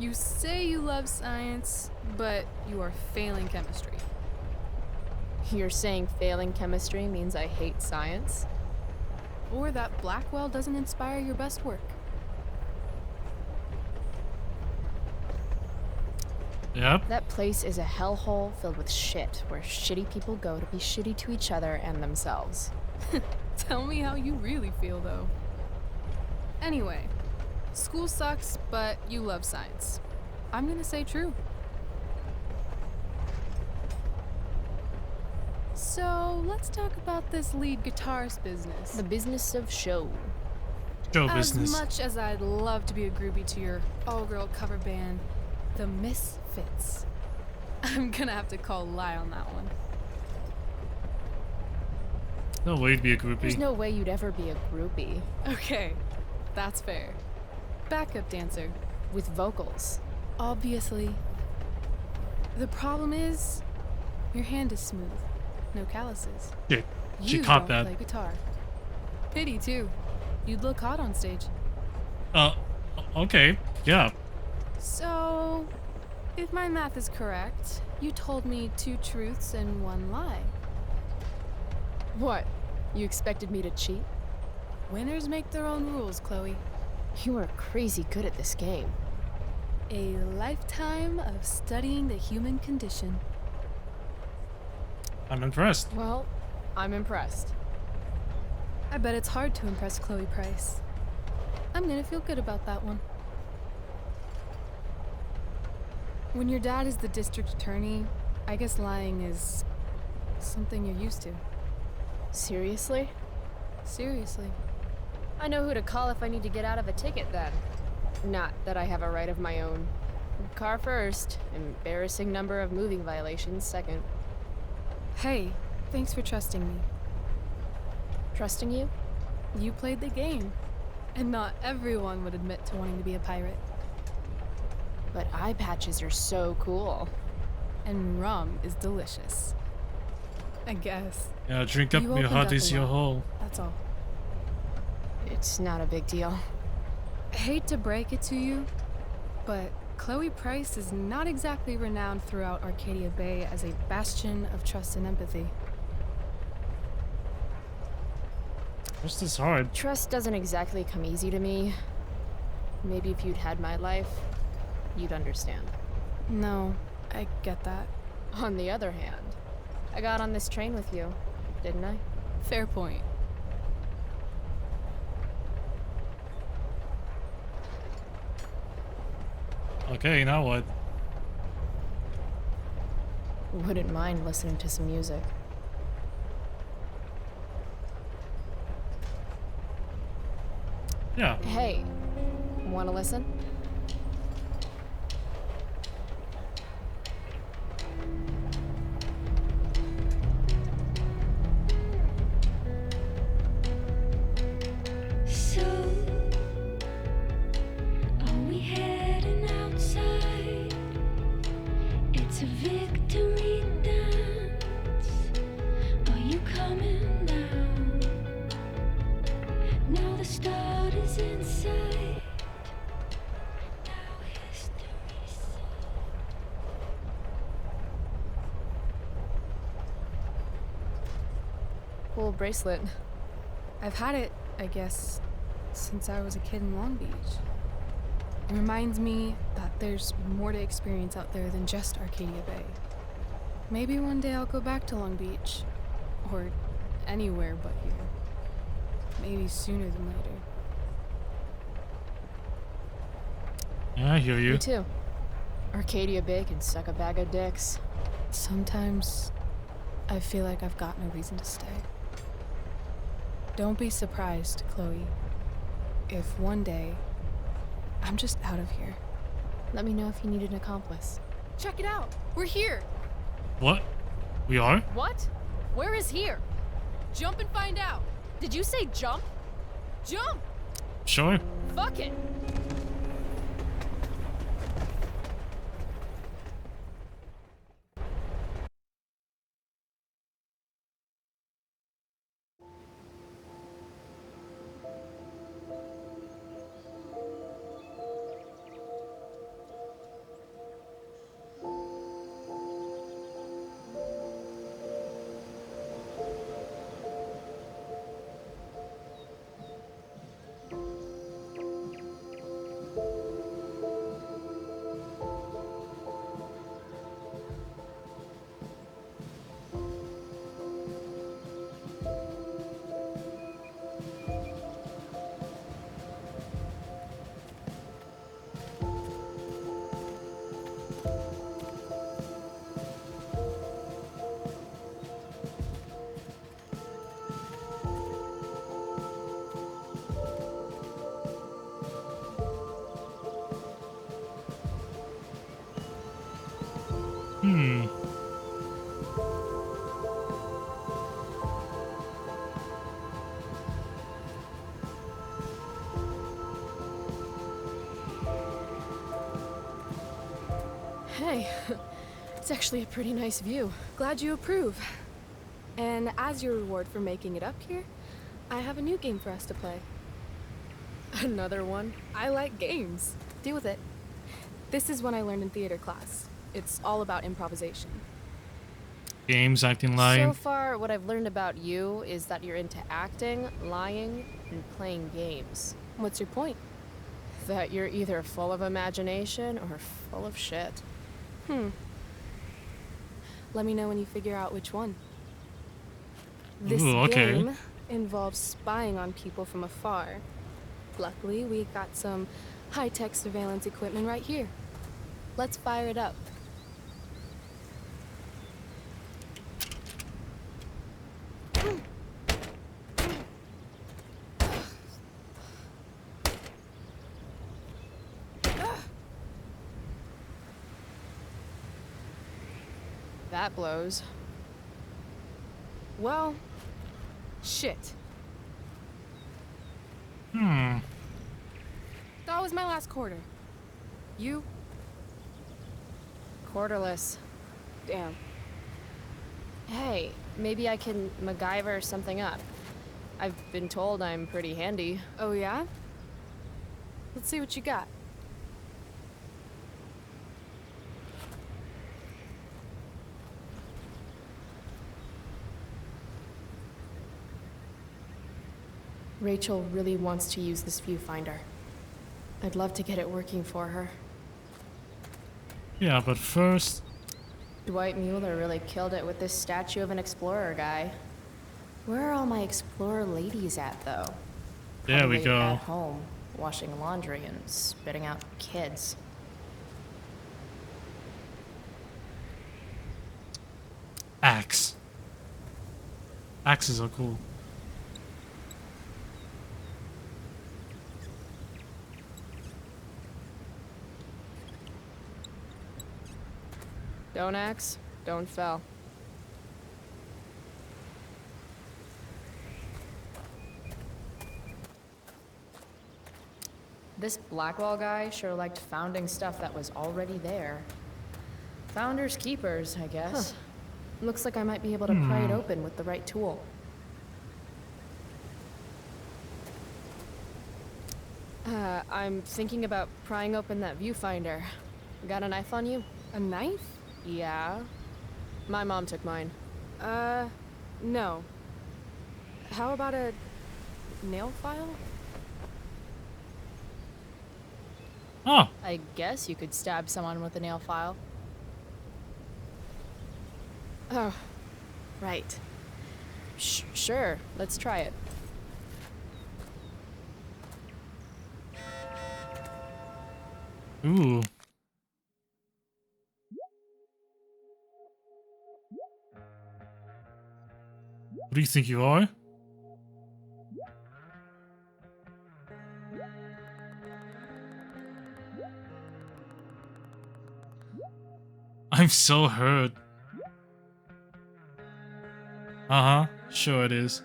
you say you love science, but you are failing chemistry. You're saying failing chemistry means I hate science? Or that Blackwell doesn't inspire your best work. Yep. That place is a hellhole filled with shit, where shitty people go to be shitty to each other and themselves. Tell me how you really feel, though. Anyway, school sucks, but you love science. I'm gonna say true. So, let's talk about this lead guitarist business. The business of show. Show As business. much as I'd love to be a groupie to your all-girl cover band, the Misfits, I'm gonna have to call lie on that one. No way to be a groupie. There's no way you'd ever be a groupie. Okay, that's fair. Backup dancer. With vocals. Obviously. The problem is, your hand is smooth. No calluses. Yeah, she You caught don't that. play guitar. Pity, too. You'd look hot on stage. Okay, yeah. So, if my math is correct, you told me 2 truths and 1 lie. What? You expected me to cheat? Winners make their own rules, Chloe. You are crazy good at this game. A lifetime of studying the human condition. I'm impressed. Well, I'm impressed. I bet it's hard to impress Chloe Price. I'm gonna feel good about that one. When your dad is the district attorney, I guess lying is something you're used to. Seriously? Seriously. I know who to call if I need to get out of a ticket then. Not that I have a right of my own. Car first, embarrassing number of moving violations second. Hey, thanks for trusting me. Trusting you? You played the game. And not everyone would admit to wanting to be a pirate. But eye patches are so cool. And rum is delicious. I guess. Yeah, drink up You your opened heart up is a your lot. hole. That's all. It's not a big deal. I hate to break it to you, but Chloe Price is not exactly renowned throughout Arcadia Bay as a bastion of trust and empathy. What's this hard? Trust doesn't exactly come easy to me. Maybe if you'd had my life, you'd understand. No, I get that. On the other hand, I got on this train with you, didn't I? Fair point. Okay, now what? Wouldn't mind listening to some music. Yeah. Hey, wanna listen? So, are we heading outside? It's a victory dance. Are you coming down? Now the start is in sight. Now history's Cool bracelet. I've had it, I guess, since I was a kid in Long Beach. It reminds me that there's more to experience out there than just Arcadia Bay. Maybe one day I'll go back to Long Beach. Or anywhere but here. Maybe sooner than later. Yeah, I hear you. Me too. Arcadia Bay can suck a bag of dicks. Sometimes I feel like I've got no reason to stay. Don't be surprised, Chloe, if one day I'm just out of here. Let me know if you need an accomplice. Check it out! We're here! What? We are? What? Where is here? Jump and find out. Did you say jump? Jump! Sure. Fuck it! Hmm. Hey, it's actually a pretty nice view. Glad you approve. And as your reward for making it up here, I have a new game for us to play. Another one? I like games. Deal with it. This is one I learned in theater class. It's all about improvisation. Games, acting, lying. So far, what I've learned about you is that you're into acting, lying, and playing games. What's your point? That you're either full of imagination or full of shit. Let me know when you figure out which one. This Ooh, okay. game involves spying on people from afar. Luckily, we got some high-tech surveillance equipment right here. Let's fire it up. That blows. Well, shit. Hmm. That was my last quarter. You? Quarterless. Damn. Hey, maybe I can MacGyver something up. I've been told I'm pretty handy. Oh yeah? Let's see what you got. Rachel really wants to use this viewfinder. I'd love to get it working for her. Yeah, but first... Dwight Mueller really killed it with this statue of an explorer guy. Where are all my explorer ladies at, though? There we Probably go. At home, washing laundry and spitting out kids. Axe. Axes are cool. Don't axe, don't fell. This Blackwell guy sure liked founding stuff that was already there. Founders keepers, I guess. Looks like I might be able to pry it open with the right tool. I'm thinking about prying open that viewfinder. Got a knife on you? A knife? Yeah. My mom took mine. No. How about a nail file? Oh. I guess you could stab someone with a nail file. Oh, right. Sure, let's try it. Ooh. What do you think you are? I'm so hurt. Uh-huh. Sure it is.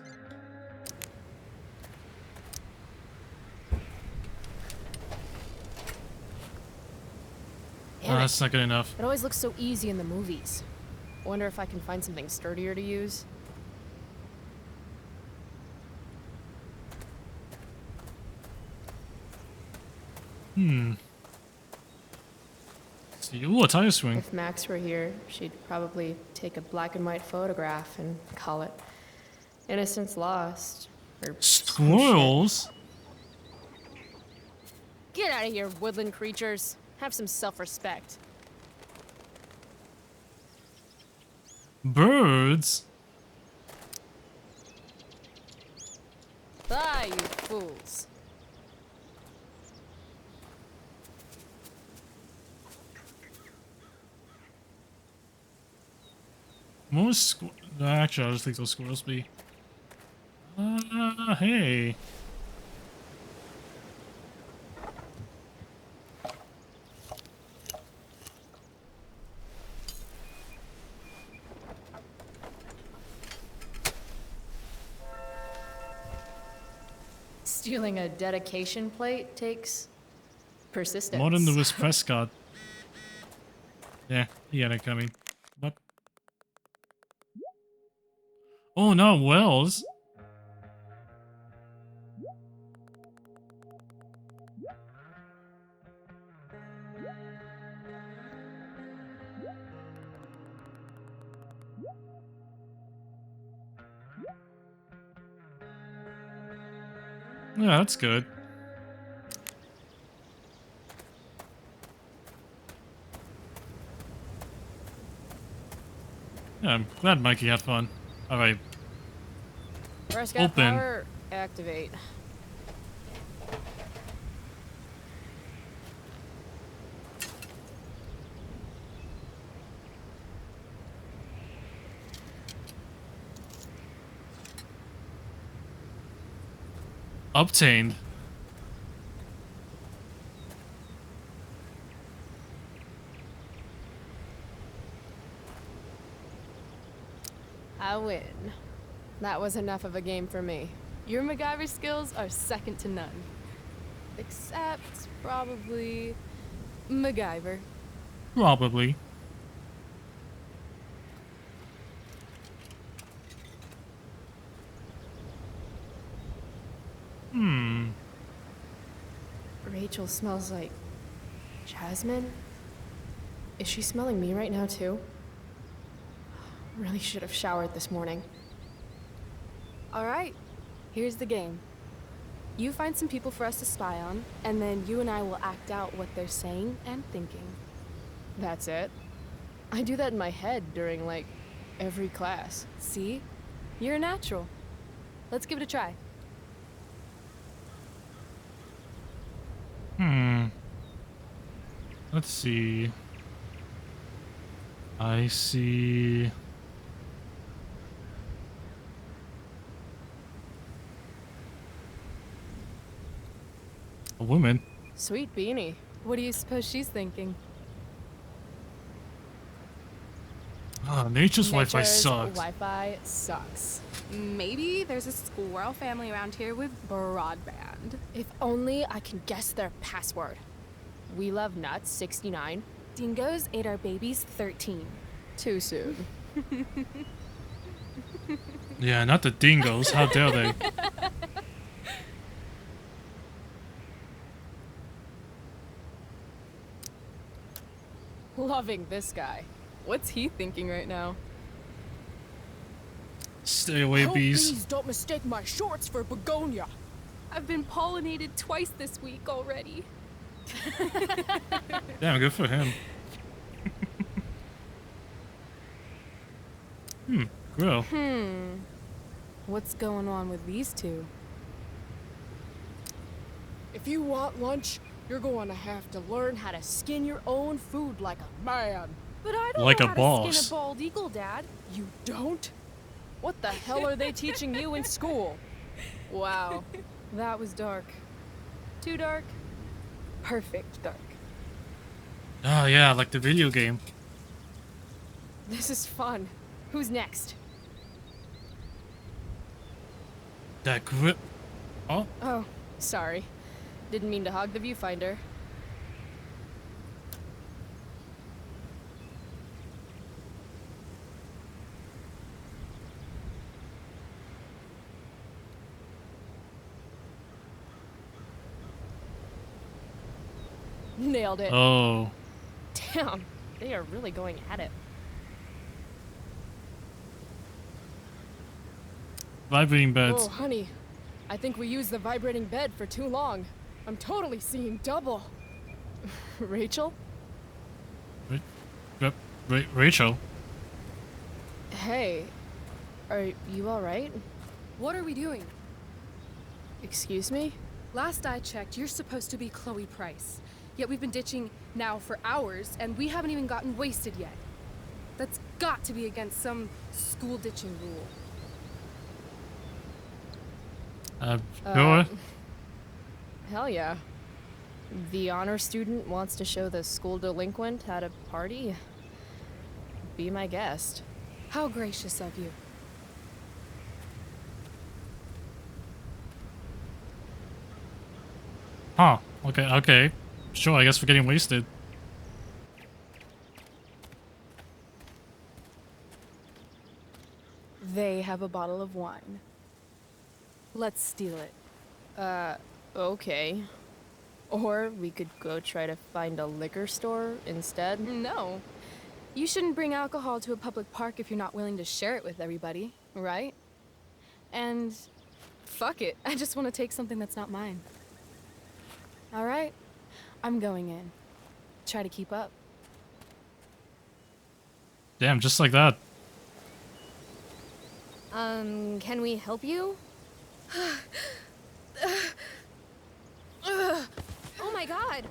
That's not good enough. It always looks so easy in the movies. Wonder if I can find something sturdier to use. See, ooh, a tire swing. If Max were here, she'd probably take a black and white photograph and call it Innocence Lost. Or Squirrels? Get out of here, woodland creatures. Have some self-respect. Birds? Ah, you fools. Most no, actually, I just think those squirrels be. Hey. Stealing a dedication plate takes persistence. More than Lewis Prescott. Yeah, he had it coming. What? Oh no, Wells. Yeah, that's good. Yeah, I'm glad Mikey had fun. Alright. Prescott Open. power, activate. Obtained. I win. That was enough of a game for me. Your MacGyver skills are second to none. Except, probably, MacGyver. Probably. Rachel smells like jasmine. Is she smelling me right now too? Really should have showered this morning. All right, here's the game. You find some people for us to spy on, and then you and I will act out what they're saying and thinking. That's it? I do that in my head during, like, every class. See? You're a natural. Let's give it a try. Let's see. I see. A woman. Sweet beanie. What do you suppose she's thinking? Nature's Wi-Fi sucks. Wi-Fi sucks. Maybe there's a squirrel family around here with broadband. If only I can guess their password. We love nuts, 69. Dingoes ate our babies, 13. Too soon. Yeah, not the dingoes. How dare they? Loving this guy. What's he thinking right now? Stay away, Hope bees. bees don't mistake my shorts for begonia. I've been pollinated twice this week already. Damn, good for him. Grill. What's going on with these two? If you want lunch, you're going to have to learn how to skin your own food like a man. But I don't Like know a how boss. to skin a bald eagle, Dad. You don't? What the hell are they teaching you in school? Wow, that was dark. Too dark? Perfect dark. Oh yeah, like the video game. This is fun. Who's next? That grip. Oh. Oh, sorry. Didn't mean to hog the viewfinder. Nailed it. Oh. Damn, they are really going at it. Vibrating beds. Oh, honey. I think we used the vibrating bed for too long. I'm totally seeing double. Rachel? Rachel. Hey, are you alright? What are we doing? Excuse me? Last I checked, you're supposed to be Chloe Price. Yet we've been ditching now for hours, and we haven't even gotten wasted yet. That's got to be against some school ditching rule. Sure. Hell yeah. The honor student wants to show the school delinquent at a party? Be my guest. How gracious of you. Huh. Okay. Sure, I guess we're getting wasted. They have a bottle of wine. Let's steal it. Okay. Or we could go try to find a liquor store instead. No. You shouldn't bring alcohol to a public park if you're not willing to share it with everybody, right? And fuck it, I just want to take something that's not mine. All right, I'm going in. Try to keep up. Damn, just like that. Can we help you? Oh my god!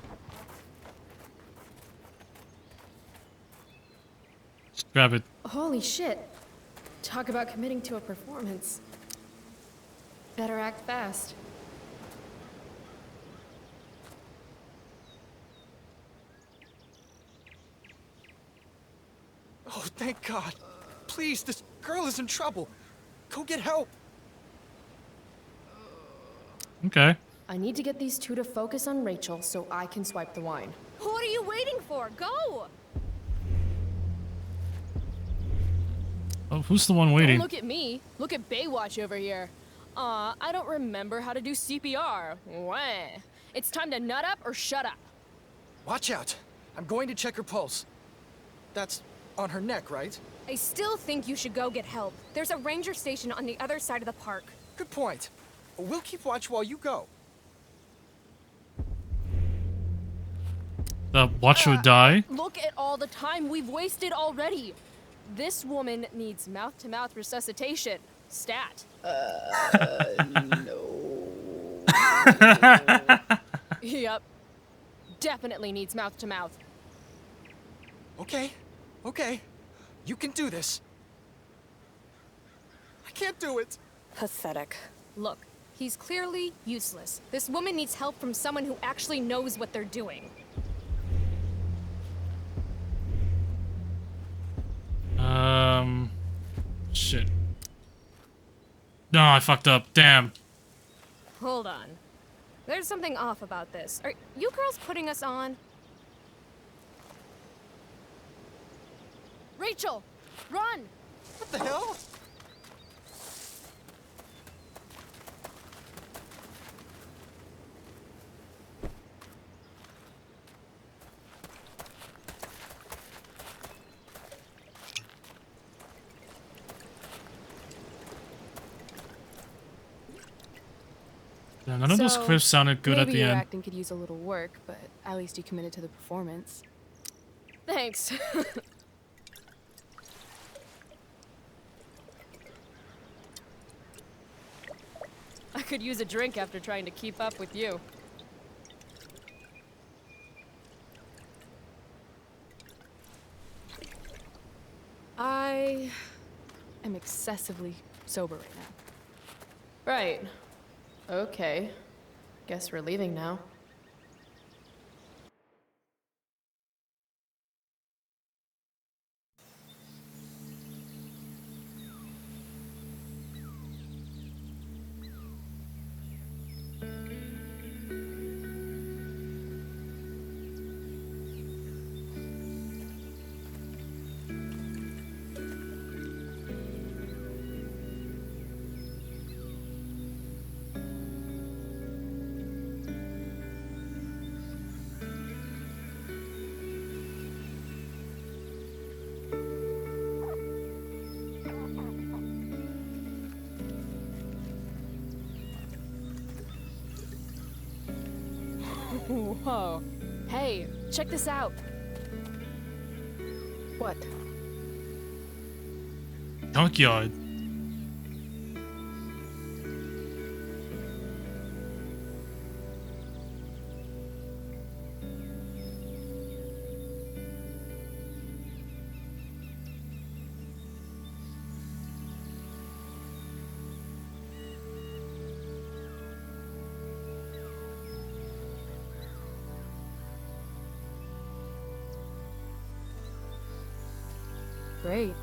Just grab it. Holy shit. Talk about committing to a performance. Better act fast. Oh, thank God. Please, this girl is in trouble. Go get help. Okay. I need to get these two to focus on Rachel so I can swipe the wine. What are you waiting for? Go! Oh, who's the one waiting? Don't look at me. Look at Baywatch over here. I don't remember how to do CPR. Wah. It's time to nut up or shut up. Watch out. I'm going to check her pulse. That's on her neck, right? I still think you should go get help. There's a ranger station on the other side of the park. Good point. We'll keep watch while you go. The watcher would die? Look at all the time we've wasted already. This woman needs mouth-to-mouth resuscitation. Stat. No. Yep. Definitely needs mouth-to-mouth. Okay. You can do this. I can't do it. Pathetic. Look, he's clearly useless. This woman needs help from someone who actually knows what they're doing. Shit. No, I fucked up. Damn. Hold on. There's something off about this. Are you girls putting us on? Rachel! Run! What the hell? Yeah, none of those quips sounded good at maybe the your end. acting could use a little work, but at least you committed to the performance. Thanks. I could use a drink after trying to keep up with you. I am excessively sober right now. Right. Okay. Guess we're leaving now. Whoa. Hey, check this out. What? Junkyard. great.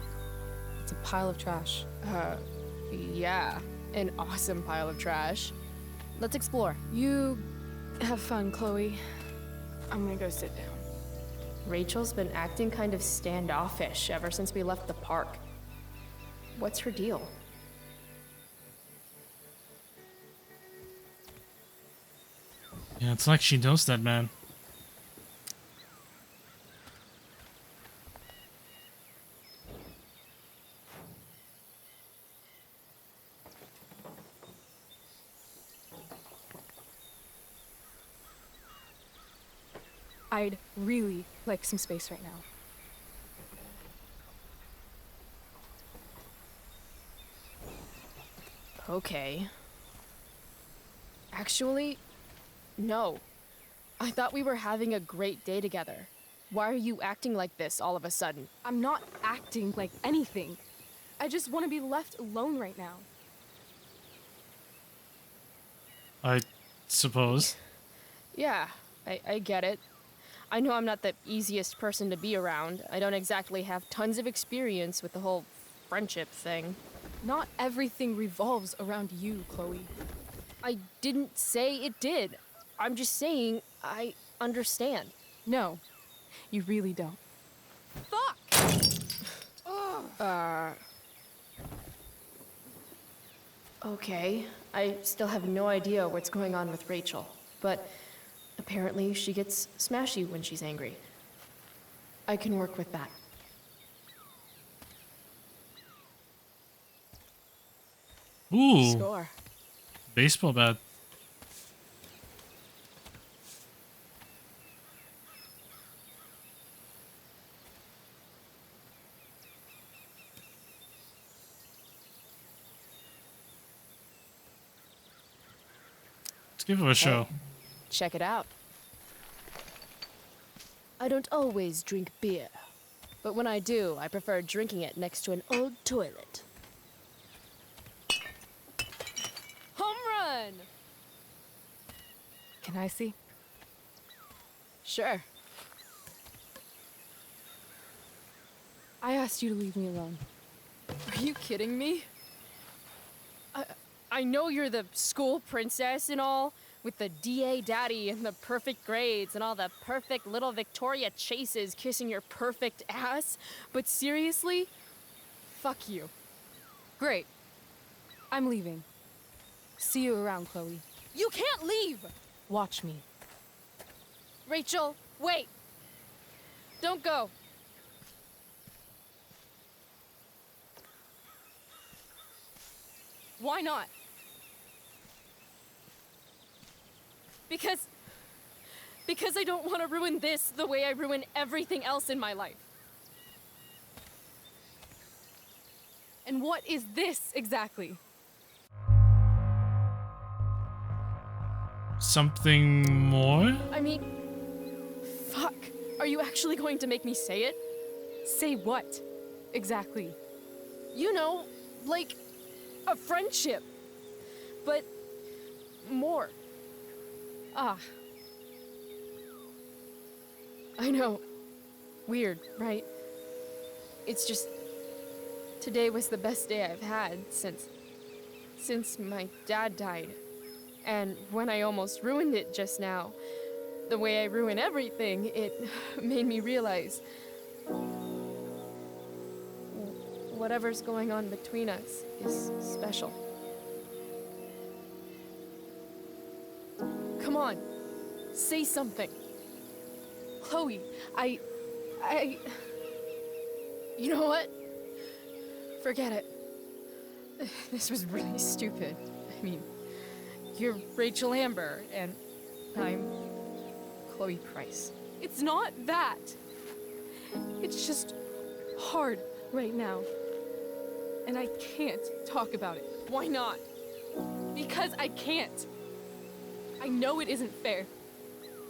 It's a pile of trash. Yeah, an awesome pile of trash. Let's explore. You have fun, Chloe. I'm gonna go sit down. Rachel's been acting kind of standoffish ever since we left the park. What's her deal? Yeah, it's like she knows that man. I'd really like some space right now. Okay. Actually, no. I thought we were having a great day together. Why are you acting like this all of a sudden? I'm not acting like anything. I just want to be left alone right now. I suppose. Yeah, I get it. I know I'm not the easiest person to be around. I don't exactly have tons of experience with the whole friendship thing. Not everything revolves around you, Chloe. I didn't say it did. I'm just saying I understand. No, you really don't. Okay, I still have no idea what's going on with Rachel, but apparently she gets smashy when she's angry. I can work with that. Ooh. Score. Baseball bat. Let's give it a show. Check it out. I don't always drink beer, but when I do, I prefer drinking it next to an old toilet. Home run! Can I see? Sure. I asked you to leave me alone. Are you kidding me? I know you're the school princess and all, with the DA daddy and the perfect grades and all the perfect little Victoria chases kissing your perfect ass, but seriously? Fuck you. Great. I'm leaving. See you around, Chloe. You can't leave! Watch me. Rachel, wait! Don't go. Why not? Because I don't want to ruin this the way I ruin everything else in my life. And what is this exactly? Something more? I mean, fuck. Are you actually going to make me say it? Say what? Exactly. You know, like a friendship. But more. Ah. I know. Weird, right? It's just today was the best day I've had since my dad died. And when I almost ruined it just now, the way I ruin everything, it made me realize whatever's going on between us is special. Come on, say something. Chloe, you know what? Forget it. This was really stupid. I mean, you're Rachel Amber, and I'm Chloe Price. It's not that. It's just hard right now. And I can't talk about it. Why not? Because I can't. I know it isn't fair,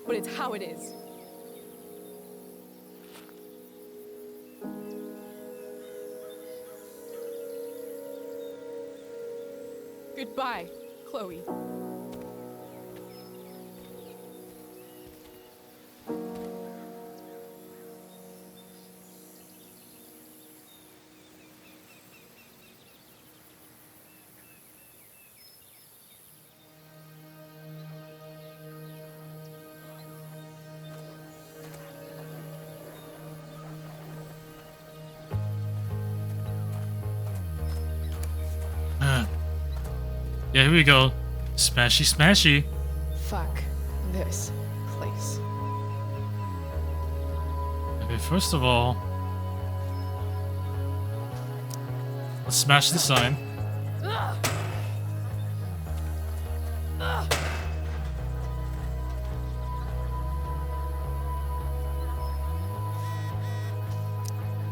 but it's how it is. Goodbye, Chloe. Yeah, here we go. Smashy, smashy. Fuck this place. Okay, first of all, let's smash the sign.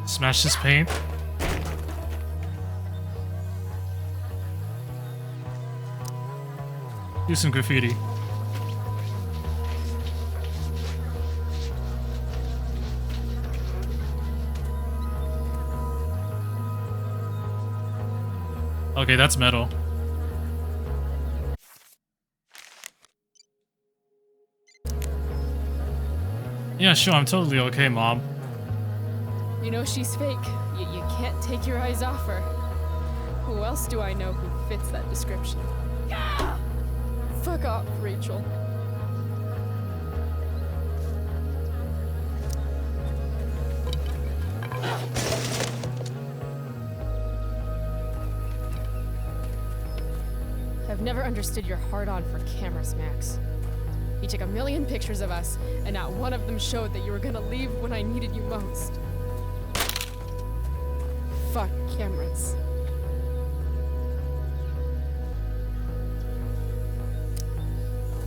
Smash this paint. Do some graffiti. Okay, that's metal. Yeah, sure, I'm totally okay, Mom. You know she's fake. You can't take your eyes off her. Who else do I know who fits that description? Fuck off, Rachel. I've never understood your hard-on for cameras, Max. You took a million pictures of us, and not one of them showed that you were gonna leave when I needed you most. Fuck cameras.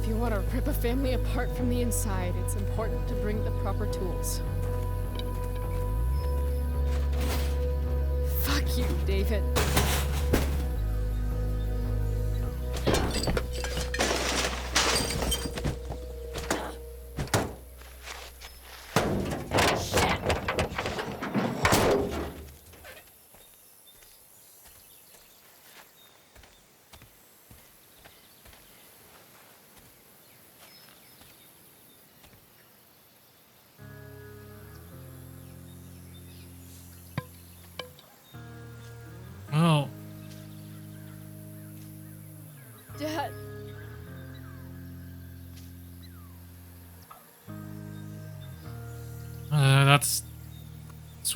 If you want to rip a family apart from the inside, it's important to bring the proper tools. Fuck you, David. Well, Dad.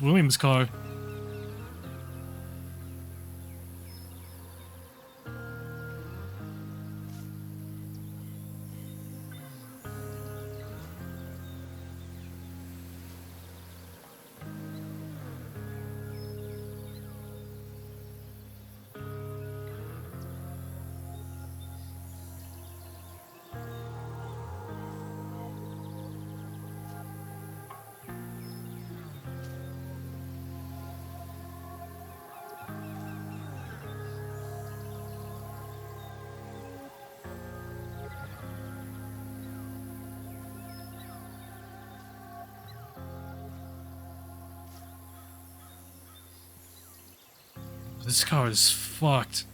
it's William's car. This car is fucked.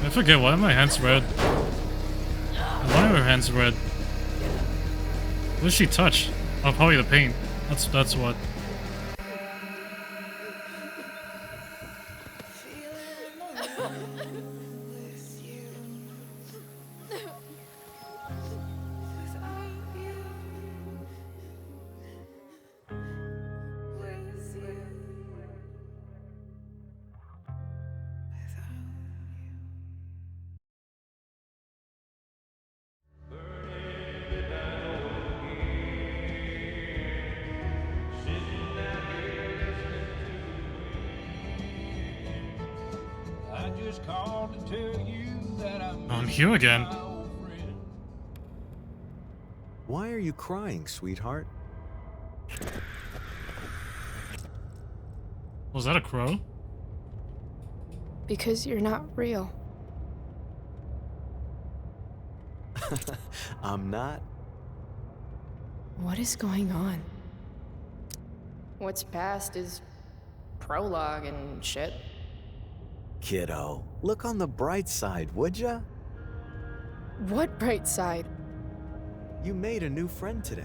I forget, why are my hands red? Why are her hands red? What does she touch? Oh, probably the paint. That's what. I'm here again. Why are you crying, sweetheart? Was that a crow? Because you're not real. I'm not. What is going on? What's past is prologue and shit. Kiddo, look on the bright side, would ya? What bright side? You made a new friend today.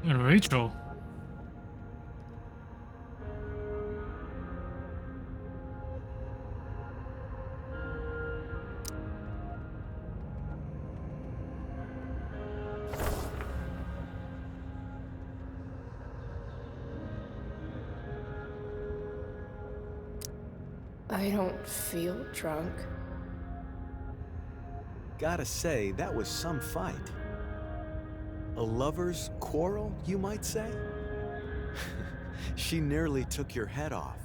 And Rachel. I don't feel drunk. Gotta say, that was some fight. A lover's quarrel, you might say? She nearly took your head off.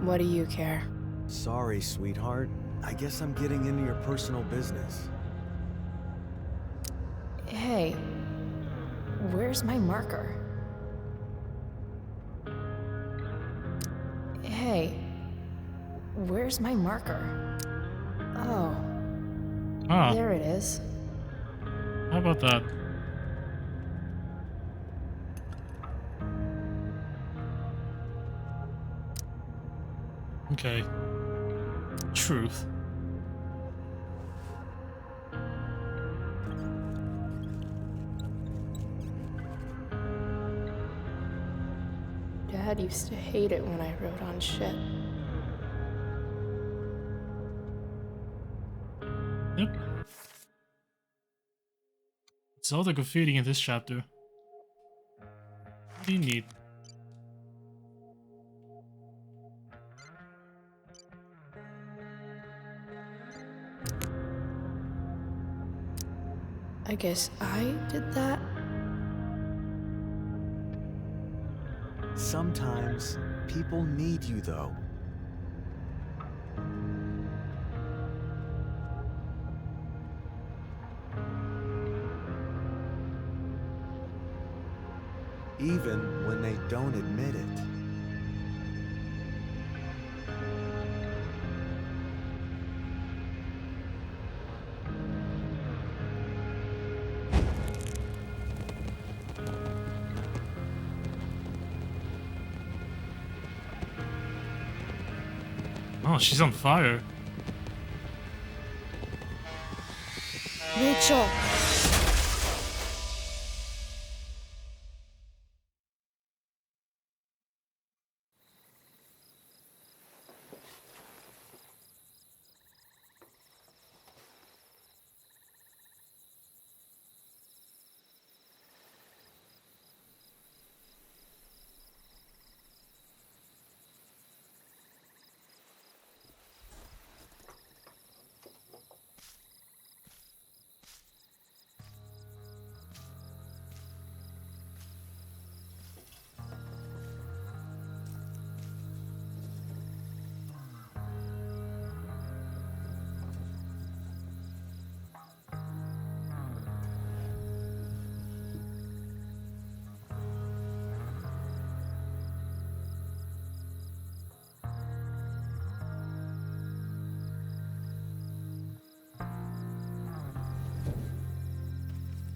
What do you care? Sorry, sweetheart. I guess I'm getting into your personal business. Hey, where's my marker? Hey, where's my marker? Oh, Ah. there it is. How about that? Okay. Truth. Dad used to hate it when I wrote on shit. Yep. It's all the graffiti in this chapter. What do you need? I guess I did that? Sometimes people need you, though. Even when they don't admit it. Oh, she's on fire. Rachel!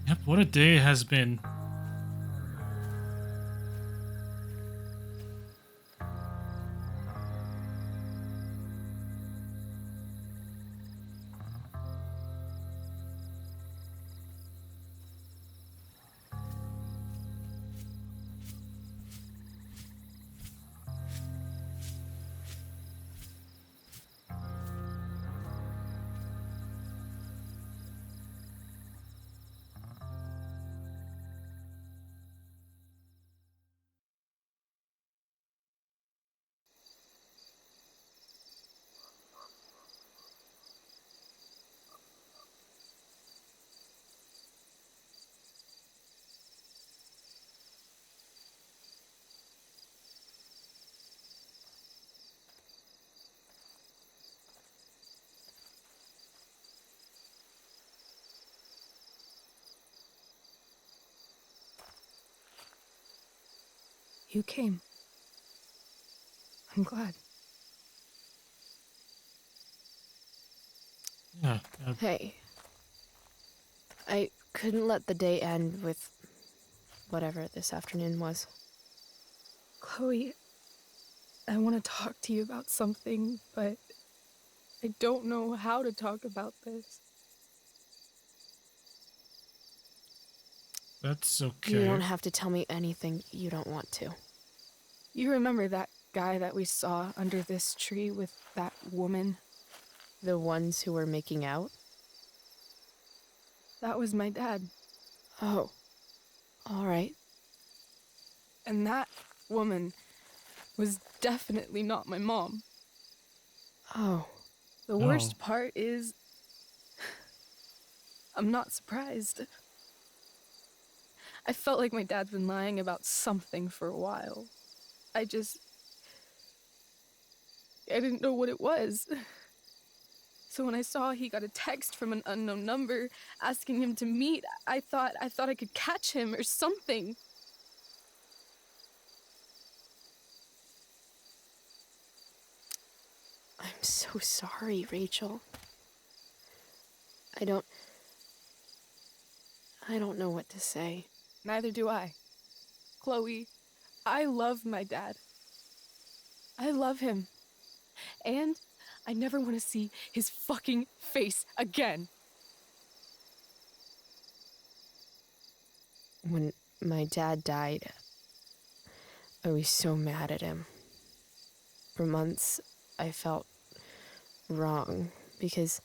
Yep, what a day it has been. You came. I'm glad. Yeah. Hey. I couldn't let the day end with whatever this afternoon was. Chloe, I want to talk to you about something, but I don't know how to talk about this. That's okay. You don't have to tell me anything you don't want to. You remember that guy that we saw under this tree with that woman? The ones who were making out? That was my dad. Oh. All right. And that woman was definitely not my mom. Oh. The worst part is, I'm not surprised. I felt like my dad's been lying about something for a while. I didn't know what it was. So when I saw he got a text from an unknown number asking him to meet, I thought I could catch him or something. I'm so sorry, Rachel. I don't know what to say. Neither do I. Chloe, I love my dad. I love him. And I never want to see his fucking face again. When my dad died, I was so mad at him. For months, I felt wrong because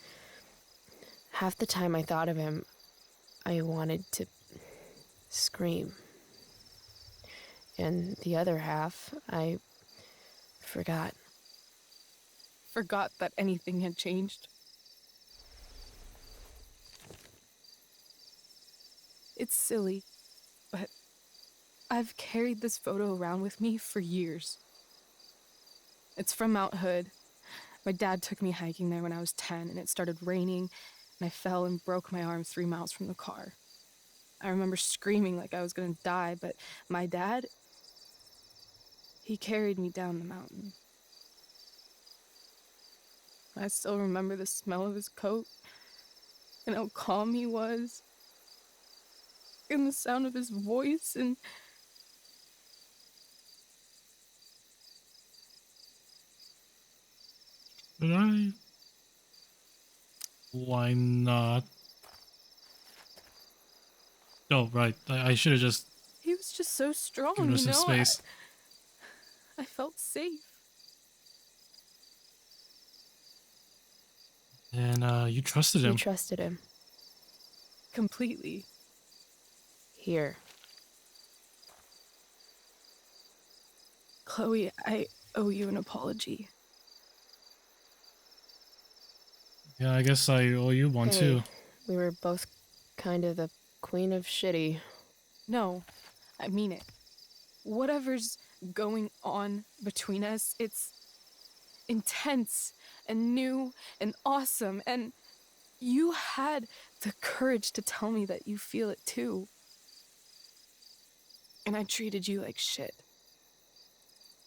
half the time I thought of him, I wanted to scream. And the other half, I forgot. Forgot that anything had changed. It's silly, but I've carried this photo around with me for years. It's from Mount Hood. My dad took me hiking there when I was 10, and it started raining, and I fell and broke my arm 3 miles from the car. I remember screaming like I was gonna die, but my dad, he carried me down the mountain. I still remember the smell of his coat, and how calm he was, and the sound of his voice, and Did I? Why not? Oh, right. I should have just he was just so strong, given her you some know? space. I felt safe. And you trusted him. You trusted him. Completely. Here. Chloe, I owe you an apology. Yeah, I guess I owe you one Hey, too. We were both kind of the queen of shitty. No, I mean it. Whatever's going on between us, it's intense and new and awesome, and you had the courage to tell me that you feel it too. And I treated you like shit.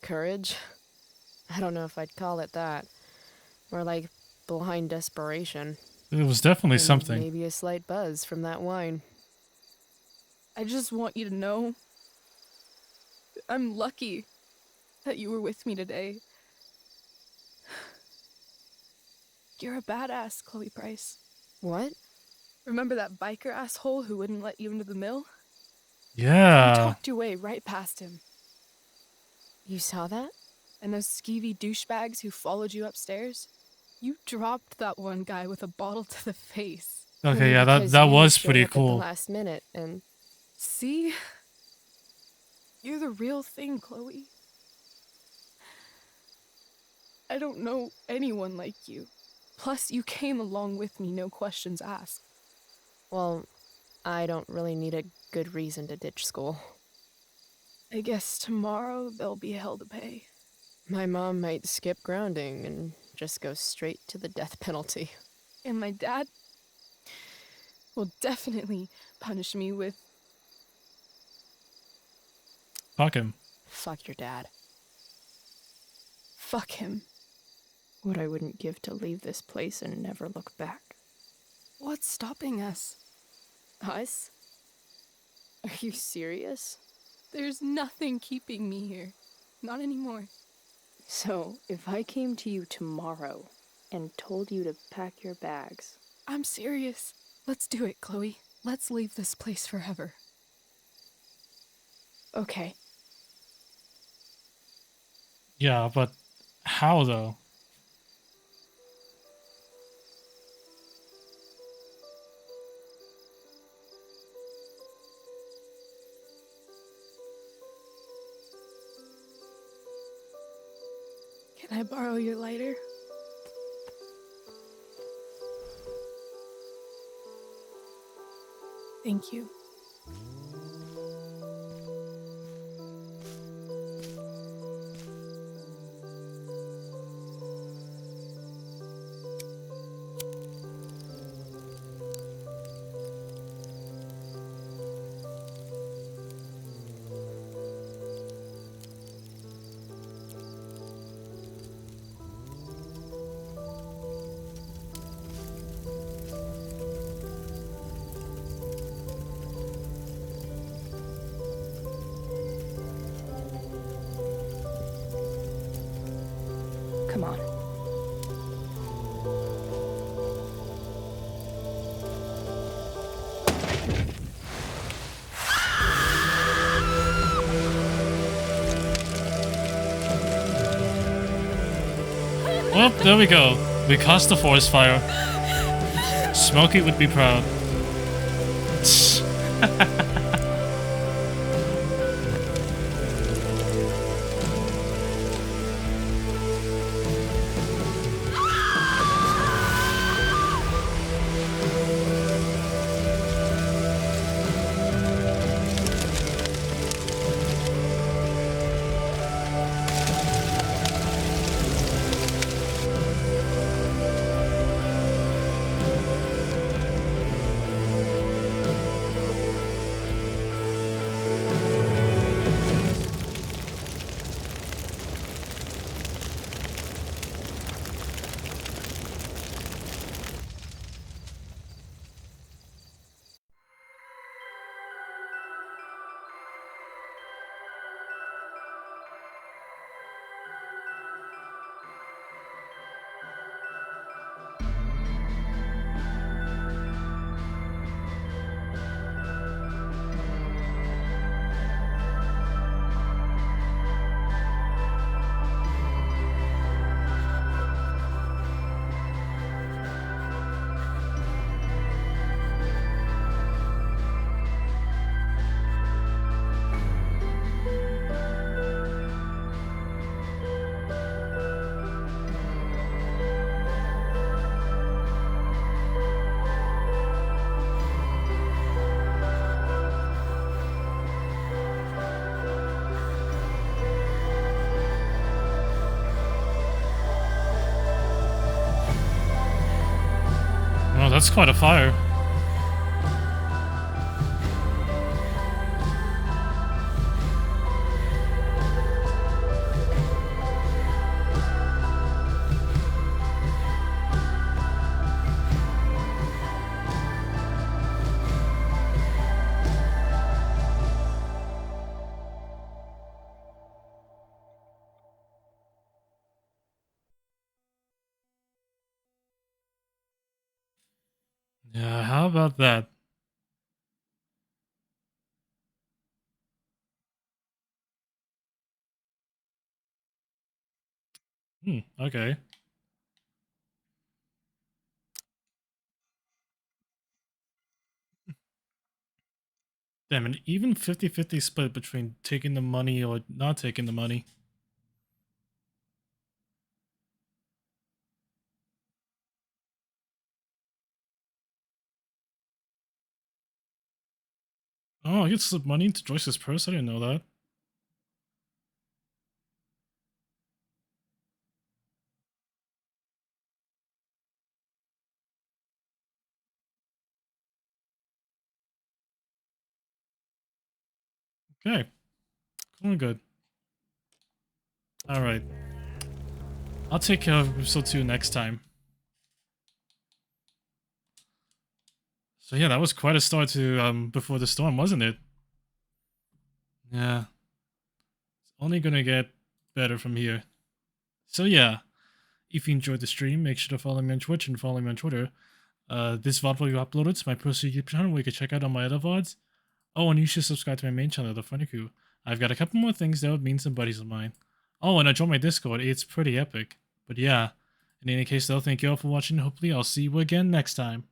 Courage? I don't know if I'd call it that. More like blind desperation. It was definitely And something. Maybe a slight buzz from that wine. I just want you to know I'm lucky that you were with me today. You're a badass, Chloe Price. What? Remember that biker asshole who wouldn't let you into the mill? Yeah. You talked your way right past him. You saw that? And those skeevy douchebags who followed you upstairs? You dropped that one guy with a bottle to the face. Okay, yeah, that was pretty cool. At the last minute, and see, you're the real thing, Chloe. I don't know anyone like you. Plus, you came along with me, no questions asked. Well, I don't really need a good reason to ditch school. I guess tomorrow there'll be hell to pay. My mom might skip grounding and just go straight to the death penalty. And my dad will definitely punish me with... Fuck him. Fuck your dad. Fuck him. What I wouldn't give to leave this place and never look back. What's stopping us? Us? Are you serious? There's nothing keeping me here. Not anymore. So, if I came to you tomorrow and told you to pack your bags... I'm serious. Let's do it, Chloe. Let's leave this place forever. Okay. Yeah, but how though? Can I borrow your lighter? Thank you. Come on. Well, there we go. We caused the forest fire. Smokey would be proud. Well, that's quite a fire. Yeah, how about that? Okay. Damn, an even 50-50 split between taking the money or not taking the money. Oh, I get slip money into Joyce's purse? I didn't know that. Okay. Going good. Alright. I'll take care of episode 2 next time. So yeah, that was quite a start to Before the Storm, wasn't it? Yeah. It's only gonna get better from here. So yeah, if you enjoyed the stream, make sure to follow me on Twitch and follow me on Twitter. This VOD will be uploaded to my personal YouTube channel where you can check out all my other VODs. Oh, and you should subscribe to my main channel, The Funny Crew. I've got a couple more things that would mean some buddies of mine. Oh, and I joined my Discord, it's pretty epic. But yeah, in any case though, thank you all for watching, hopefully I'll see you again next time.